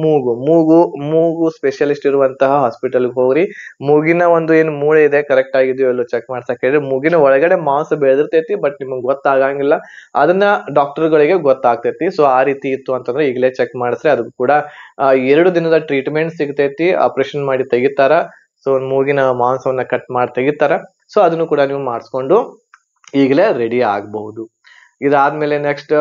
ಮೂಗು ಸ್ಪೆಷಲಿಸ್ಟ್ ಇರುವಂತಹ ಹಾಸ್ಪಿಟಲ್ಗೆ ಹೋಗ್ರಿ. ಮೂಗಿನ ಒಂದು ಏನು ಮೂಳೆ ಇದೆ ಕರೆಕ್ಟ್ ಆಗಿದೆಯೋ ಎಲ್ಲೋ ಚೆಕ್ ಮಾಡ್ಸಕ್ ಹೇಳ್ರಿ. ಮೂಗಿನ ಒಳಗಡೆ ಮಾಂಸ ಬೆಳೆದಿರ್ತೈತಿ, ಬಟ್ ನಿಮಗ್ ಗೊತ್ತಾಗಂಗಿಲ್ಲ. ಅದನ್ನ ಡಾಕ್ಟರ್ಗಳಿಗೆ ಗೊತ್ತಾಗ್ತೈತಿ. ಸೊ ಆ ರೀತಿ ಇತ್ತು ಅಂತಂದ್ರೆ ಈಗಲೇ ಚೆಕ್ ಮಾಡಿಸ್ರೆ ಅದಕ್ಕೂ ಕೂಡ 2 ದಿನದ ಟ್ರೀಟ್ಮೆಂಟ್ ಸಿಗ್ತೈತಿ. ಆಪರೇಷನ್ ಮಾಡಿ ತೆಗಿತಾರ. ಸೊ ಮೂಗಿನ ಮಾಂಸವನ್ನ ಕಟ್ ಮಾಡಿ ತೆಗಿತಾರ. ಸೊ ಅದನ್ನು ಕೂಡ ನೀವು ಮಾಡಿಸ್ಕೊಂಡು ಈಗಲೇ ರೆಡಿ ಆಗಬಹುದು. ಇದಾದ್ಮೇಲೆ ನೆಕ್ಸ್ಟ್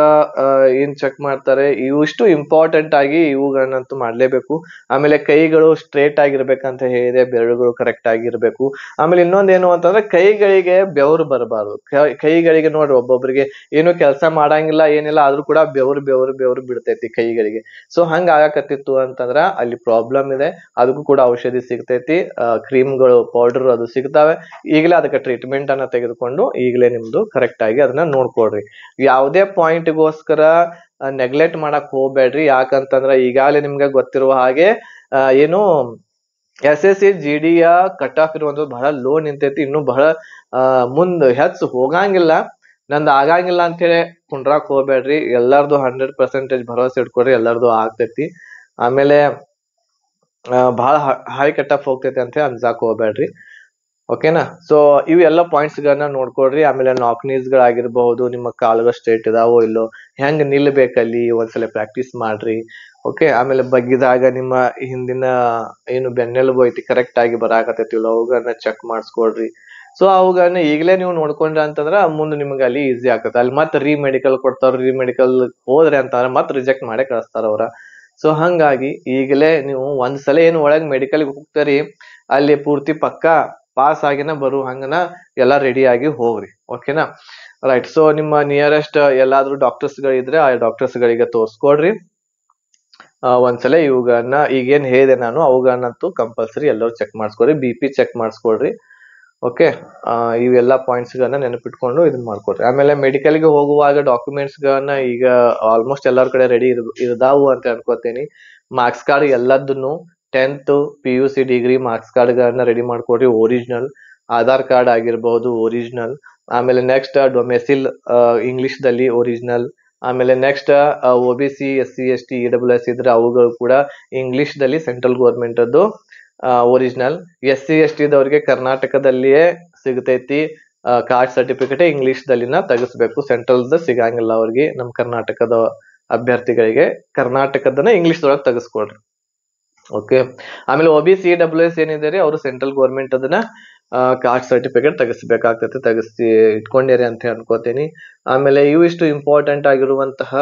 ಏನ್ ಚೆಕ್ ಮಾಡ್ತಾರೆ, ಇವಿಷ್ಟು ಇಂಪಾರ್ಟೆಂಟ್ ಆಗಿ ಇವುಗಳನ್ನಂತೂ ಮಾಡ್ಲೇಬೇಕು. ಆಮೇಲೆ ಕೈಗಳು ಸ್ಟ್ರೇಟ್ ಆಗಿರ್ಬೇಕಂತ ಹೇಳಿದೆ, ಬೆರಳುಗಳು ಕರೆಕ್ಟ್ ಆಗಿರ್ಬೇಕು. ಆಮೇಲೆ ಇನ್ನೊಂದೇನು ಅಂತಂದ್ರೆ ಕೈಗಳಿಗೆ ಬೆವರು ಬರಬಾರ್ದು. ಕೈಗಳಿಗೆ ನೋಡ್ರಿ, ಒಬ್ಬೊಬ್ರಿಗೆ ಏನು ಕೆಲಸ ಮಾಡಂಗಿಲ್ಲ ಏನಿಲ್ಲ ಆದ್ರೂ ಕೂಡ ಬೆವರು ಬಿಡ್ತೈತಿ ಕೈಗಳಿಗೆ. ಸೊ ಹಂಗ ಆಗಕತ್ತಿತ್ತು ಅಂತಂದ್ರ ಅಲ್ಲಿ ಪ್ರಾಬ್ಲಮ್ ಇದೆ. ಅದಕ್ಕೂ ಕೂಡ ಔಷಧಿ ಸಿಗ್ತೈತಿ, ಕ್ರೀಮ್ಗಳು, ಪೌಡರ್ ಅದು ಸಿಗ್ತಾವೆ. ಈಗಲೇ ಅದಕ್ಕೆ ಟ್ರೀಟ್ಮೆಂಟ್ ಅನ್ನ ತೆಗೆದುಕೊಂಡು ಈಗಲೇ ನಿಮ್ದು ಕರೆಕ್ಟ್ ಆಗಿ ಅದನ್ನ ನೋಡ್ಕೊಡ್ರಿ. ಯಾವುದೇ ಪಾಯಿಂಟ್ಗೋಸ್ಕರ ನೆಗ್ಲೆಕ್ಟ್ ಮಾಡಕ್ ಹೋಗ್ಬೇಡ್ರಿ. ಯಾಕಂತಂದ್ರ ಈಗಾಗಲೇ ನಿಮ್ಗೆ ಗೊತ್ತಿರುವ ಹಾಗೆ ಏನು SSC GD ಕಟ್ ಆಫ್ ಇರುವಂತದ್ದು ಬಹಳ ಲೋ ನಿಂತೈತಿ. ಇನ್ನು ಬಹಳ ಮುಂದ್ ಹೆಚ್ಚು ಹೋಗಂಗಿಲ್ಲ. ನಂದು ಆಗಂಗಿಲ್ಲ ಅಂತ ಹೇಳಿ ಕುಂಡ್ರಾಕ್ ಹೋಗ್ಬೇಡ್ರಿ. ಎಲ್ಲಾರ್ದು 100% ಭರವಸೆ ಇಟ್ಕೊಡ್ರಿ, ಎಲ್ಲಾರ್ದು ಆಗ್ತೈತಿ. ಆಮೇಲೆ ಬಹಳ ಹೈ ಕಟ್ ಆಫ್ ಹೋಗ್ತೈತಿ ಅಂತ ಅನ್ಸಾಕ್ ಹೋಗ್ಬೇಡ್ರಿ. ಓಕೆನಾ? ಸೊ ಇವೆಲ್ಲ ಪಾಯಿಂಟ್ಸ್ ಗಳನ್ನ ನೋಡ್ಕೊಡ್ರಿ. ಆಮೇಲೆ ನಾಕ್ನೀಸ್ ಗಳಾಗಿರ್ಬಹುದು, ನಿಮ್ಮ ಕಾಲುಗಳು ಸ್ಟ್ರೇಟ್ ಇದಾವೋ ಇಲ್ಲೋ, ಹೆಂಗ್ ನಿಲ್ಬೇಕಲ್ಲಿ ಒಂದ್ಸಲ ಪ್ರಾಕ್ಟೀಸ್ ಮಾಡ್ರಿ. ಓಕೆ, ಆಮೇಲೆ ಬಗ್ಗಿದಾಗ ನಿಮ್ಮ ಹಿಂದಿನ ಏನು ಬೆನ್ನೆಲುಬು ಐತಿ ಕರೆಕ್ಟ್ ಆಗಿ ಬರಾಕತ್ತೈತಿಲ್ಲ ಅವುಗಳನ್ನ ಚೆಕ್ ಮಾಡಿಸ್ಕೊಡ್ರಿ. ಸೊ ಅವುಗಳನ್ನ ಈಗಲೇ ನೀವು ನೋಡ್ಕೊಂಡ್ರಿ ಅಂತಂದ್ರ ಮುಂದೆ ನಿಮ್ಗೆ ಅಲ್ಲಿ ಈಸಿ ಆಗ್ತದೆ. ಅಲ್ಲಿ ಮತ್ತೆ ಮೆಡಿಕಲ್ ಕೊಡ್ತಾರ, ಮೆಡಿಕಲ್ ಹೋದ್ರೆ ಅಂತಂದ್ರೆ ಮತ್ತೆ ರಿಜೆಕ್ಟ್ ಮಾಡೇ ಕಳಿಸ್ತಾರ ಅವ್ರ. ಸೊ ಹಂಗಾಗಿ ಈಗಲೇ ನೀವು ಒಂದ್ಸಲ ಏನು ಒಳಗ್ ಮೆಡಿಕಲ್ಗೆ ಹೋಗ್ತಾರಿ, ಅಲ್ಲಿ ಪೂರ್ತಿ ಪಕ್ಕಾ ಪಾಸ್ ಆಗಿನ ಬರು ಹಂಗನ ಎಲ್ಲಾ ರೆಡಿ ಆಗಿ ಹೋಗ್ರಿ. ಓಕೆನಾ? ರೈಟ್. ಸೊ ನಿಮ್ಮ ನಿಯರೆಸ್ಟ್ ಎಲ್ಲಾದ್ರೂ ಡಾಕ್ಟರ್ಸ್ ಗಳಿದ್ರೆ ಆ ಡಾಕ್ಟರ್ಸ್ ಗಳಿಗೆ ತೋರ್ಸ್ಕೊಡ್ರಿ. ಒಂದ್ಸಲ ಇವುಗಳನ್ನ ಈಗೇನ್ ಹೇಳಿದೆ ನಾನು ಅವುಗಳನ್ನಂತೂ ಕಂಪಲ್ಸರಿ ಎಲ್ಲರೂ ಚೆಕ್ ಮಾಡಿಸ್ಕೊಡ್ರಿ. BP ಚೆಕ್ ಮಾಡಿಸ್ಕೊಡ್ರಿ. ಓಕೆ, ಇವೆಲ್ಲ ಪಾಯಿಂಟ್ಸ್ ಗಳನ್ನ ನೆನಪಿಟ್ಕೊಂಡು ಇದನ್ನ ಮಾಡ್ಕೊಡ್ರಿ. ಆಮೇಲೆ ಮೆಡಿಕಲ್ಗೆ ಹೋಗುವಾಗ ಡಾಕ್ಯುಮೆಂಟ್ಸ್ ಗಳನ್ನ ಈಗ ಆಲ್ಮೋಸ್ಟ್ ಎಲ್ಲಾರ ಕಡೆ ರೆಡಿ ಇರ್ದಾವು ಅಂತ ಅನ್ಕೋತೀನಿ. ಮಾರ್ಕ್ಸ್ ಕಾರ್ಡ್ ಎಲ್ಲದನ್ನು, 10th PUC ಡಿಗ್ರಿ ಮಾರ್ಕ್ಸ್ ಕಾರ್ಡ್ಗಳನ್ನ ರೆಡಿ ಮಾಡ್ಕೊಡ್ರಿ ಒರಿಜಿನಲ್. ಆಧಾರ್ ಕಾರ್ಡ್ ಆಗಿರ್ಬಹುದು ಒರಿಜಿನಲ್. ಆಮೇಲೆ ನೆಕ್ಸ್ಟ್ ಡೊಮೆಸಿಲ್ ಇಂಗ್ಲಿಷ್ದಲ್ಲಿ ಒರಿಜಿನಲ್. ಆಮೇಲೆ next OBC SC ST EWS ಇದ್ರೆ ಅವುಗಳು ಕೂಡ ಇಂಗ್ಲಿಷ್ದಲ್ಲಿ ಸೆಂಟ್ರಲ್ ಗೌರ್ಮೆಂಟ್ ಅದು ಒರಿಜಿನಲ್. SC ST ದವರಿಗೆ ಕರ್ನಾಟಕದಲ್ಲಿಯೇ ಸಿಗ್ತೈತಿ ಕಾಸ್ಟ್ ಸರ್ಟಿಫಿಕೇಟ್ ಇಂಗ್ಲಿಷ್ದಲ್ಲಿನ ತೆಗಿಸ್ಬೇಕು, ಸೆಂಟ್ರಲ್ದ ಸಿಗಂಗಿಲ್ಲ ಅವ್ರಿಗೆ. ನಮ್ಮ ಕರ್ನಾಟಕದ ಅಭ್ಯರ್ಥಿಗಳಿಗೆ ಕರ್ನಾಟಕದನ್ನ ಇಂಗ್ಲಿಷ್ದೊಳಗೆ ತೆಗಿಸ್ಕೊಡ್ರಿ. ಓಕೆ. ಆಮೇಲೆ OBC EWS ಏನಿದೆ ರೀ ಅವರು ಸೆಂಟ್ರಲ್ ಗೌರ್ಮೆಂಟ್ ಅದನ್ನ ಕಾಸ್ಟ್ ಸರ್ಟಿಫಿಕೇಟ್ ತೆಗಿಸ್ಬೇಕಾಗ್ತೈತಿ, ತೆಗಿಸಿ ಇಟ್ಕೊಂಡಿರಿ ಅಂತ ಅನ್ಕೋತೀನಿ. ಆಮೇಲೆ ಇವಿಷ್ಟು ಇಂಪಾರ್ಟೆಂಟ್ ಆಗಿರುವಂತಹ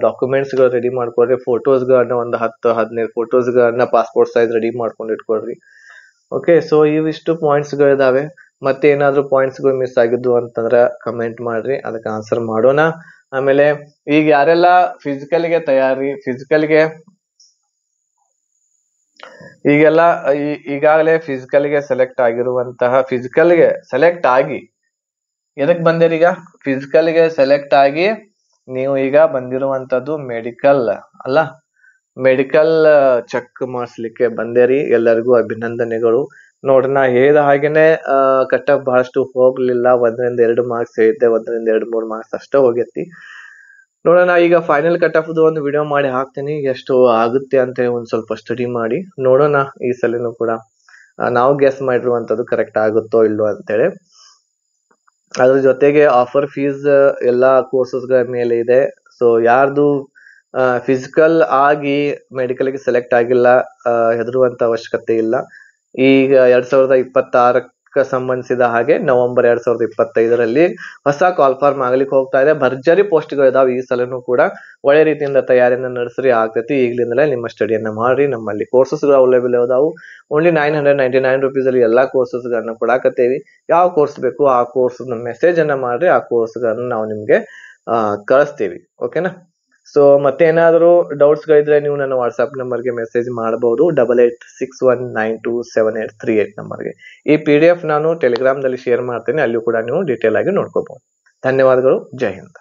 ಡಾಕ್ಯುಮೆಂಟ್ಸ್ ಗಳು ರೆಡಿ ಮಾಡ್ಕೊಡ್ರಿ. ಫೋಟೋಸ್ಗಳನ್ನ ಒಂದು 10-15 ಫೋಟೋಸ್ಗಳನ್ನ ಪಾಸ್ಪೋರ್ಟ್ ಸೈಜ್ ರೆಡಿ ಮಾಡ್ಕೊಂಡು ಇಟ್ಕೊಡ್ರಿ. ಓಕೆ. ಸೊ ಇವಿಷ್ಟು ಪಾಯಿಂಟ್ಸ್ ಗಳಿದಾವೆ. ಮತ್ತೆ ಏನಾದ್ರು ಪಾಯಿಂಟ್ಸ್ ಗಳು ಮಿಸ್ ಆಗಿದ್ದು ಅಂತಂದ್ರೆ ಕಮೆಂಟ್ ಮಾಡ್ರಿ, ಅದಕ್ಕೆ ಆನ್ಸರ್ ಮಾಡೋಣ. ಆಮೇಲೆ ಈಗ ಯಾರೆಲ್ಲ ಫಿಸಿಕಲ್ಗೆ ತಯಾರಿ, ಫಿಸಿಕಲ್ಗೆ ಈಗೆಲ್ಲ ಈಗಾಗಲೇ ಫಿಸಿಕಲ್ಗೆ ಸೆಲೆಕ್ಟ್ ಆಗಿರುವಂತಹ, ಫಿಸಿಕಲ್ಗೆ ಸೆಲೆಕ್ಟ್ ಆಗಿ ಎದಕ್ ಬಂದಿರಿ ಈಗ? ಫಿಸಿಕಲ್ಗೆ ಸೆಲೆಕ್ಟ್ ಆಗಿ ನೀವು ಈಗ ಬಂದಿರುವಂತದ್ದು ಮೆಡಿಕಲ್ ಅಲ್ಲ, ಮೆಡಿಕಲ್ ಚೆಕ್ ಮಾಡಿಸ್ಲಿಕ್ಕೆ ಬಂದೇರಿ. ಎಲ್ಲರಿಗೂ ಅಭಿನಂದನೆಗಳು. ನೋಡ್ರಿ, ನಾ ಹೇಳಿದ ಹಾಗೇನೆ ಕಟ್ ಆಫ್ ಬಹಳಷ್ಟು ಹೋಗ್ಲಿಲ್ಲ. 1-2 ಮಾರ್ಕ್ಸ್ ಹೇಳಿದ್ದೆ, 1-2-3 ಮಾರ್ಕ್ಸ್ ಅಷ್ಟೇ ಹೋಗೈತಿ. ನೋಡೋಣ, ಈಗ ಫೈನಲ್ ಕಟ್ ಆಫ್ ಒಂದು ವಿಡಿಯೋ ಮಾಡಿ ಹಾಕ್ತೀನಿ. ಎಷ್ಟು ಆಗುತ್ತೆ ಅಂತ ಹೇಳಿ ಒಂದ್ ಸ್ವಲ್ಪ ಸ್ಟಡಿ ಮಾಡಿ ನೋಡೋಣ. ಈ ಸಲಿನೂ ಕೂಡ ನಾವು ಗೆಸ್ ಮಾಡಿರುವಂತದ್ದು ಕರೆಕ್ಟ್ ಆಗುತ್ತೋ ಇಲ್ಲೋ ಅಂತೇಳಿ. ಅದ್ರ ಜೊತೆಗೆ ಆಫರ್ ಫೀಸ್ ಎಲ್ಲಾ ಕೋರ್ಸಸ್ಗಳ ಮೇಲೆ ಇದೆ. ಸೊ ಯಾರ್ದು ಫಿಸಿಕಲ್ ಆಗಿ ಮೆಡಿಕಲ್ಗೆ ಸೆಲೆಕ್ಟ್ ಆಗಿಲ್ಲ, ಹೆದರುವಂತ ಅವಶ್ಯಕತೆ ಇಲ್ಲ. ಈಗ 2026 ಸಂಬಂಧಿಸಿದ ಹಾಗೆ ನವೆಂಬರ್ 2025ರಲ್ಲಿ ಹೊಸ ಕಾಲ್ ಫಾರ್ಮ್ ಆಗ್ಲಿಕ್ಕೆ ಹೋಗ್ತಾ ಇದೆ. ಭರ್ಜರಿ ಪೋಸ್ಟ್ಗಳು ಇದಾವೆ. ಈ ಸಲನೂ ಕೂಡ ಒಳ್ಳೆ ರೀತಿಯಿಂದ ತಯಾರಿಯನ್ನ ನಡೆಸ್ರಿ, ಆಗ್ತೈತಿ. ಈಗ್ಲಿಂದಲೇ ನಿಮ್ಮ ಸ್ಟಡಿಯನ್ನ ಮಾಡ್ರಿ. ನಮ್ಮಲ್ಲಿ ಕೋರ್ಸಸ್ಗಳು ಅವೈಲೇಬಲ್ ಇದಾವು. ಓನ್ಲಿ 999 rupees ಅಲ್ಲಿ ಎಲ್ಲಾ ಕೋರ್ಸಸ್ಗಳನ್ನ ಕೊಡಾಕತ್ತೇವಿ. ಯಾವ ಕೋರ್ಸ್ ಬೇಕು ಆ ಕೋರ್ಸ್ ಮೆಸೇಜ್ ಅನ್ನ ಮಾಡ್ರಿ, ಆ ಕೋರ್ಸ್ಗಳನ್ನ ನಾವು ನಿಮ್ಗೆ ಕಳಿಸ್ತೀವಿ. ಓಕೆನಾ? ಸೊ ಮತ್ತೆ ಏನಾದರೂ ಡೌಟ್ಸ್ ಗಳಿದ್ರೆ ನೀವು ನನ್ನ ವಾಟ್ಸ್ಆಪ್ ನಂಬರ್ಗೆ ಮೆಸೇಜ್ ಮಾಡಬಹುದು, 8861927838 ನಂಬರ್ಗೆ. ಈ PDF ನಾನು ಟೆಲಿಗ್ರಾಮ್ ನಲ್ಲಿ ಶೇರ್ ಮಾಡ್ತೇನೆ, ಅಲ್ಲಿಯೂ ಕೂಡ ನೀವು ಡೀಟೇಲ್ ಆಗಿ ನೋಡ್ಕೋಬಹುದು. ಧನ್ಯವಾದಗಳು. ಜೈ ಹಿಂದ್.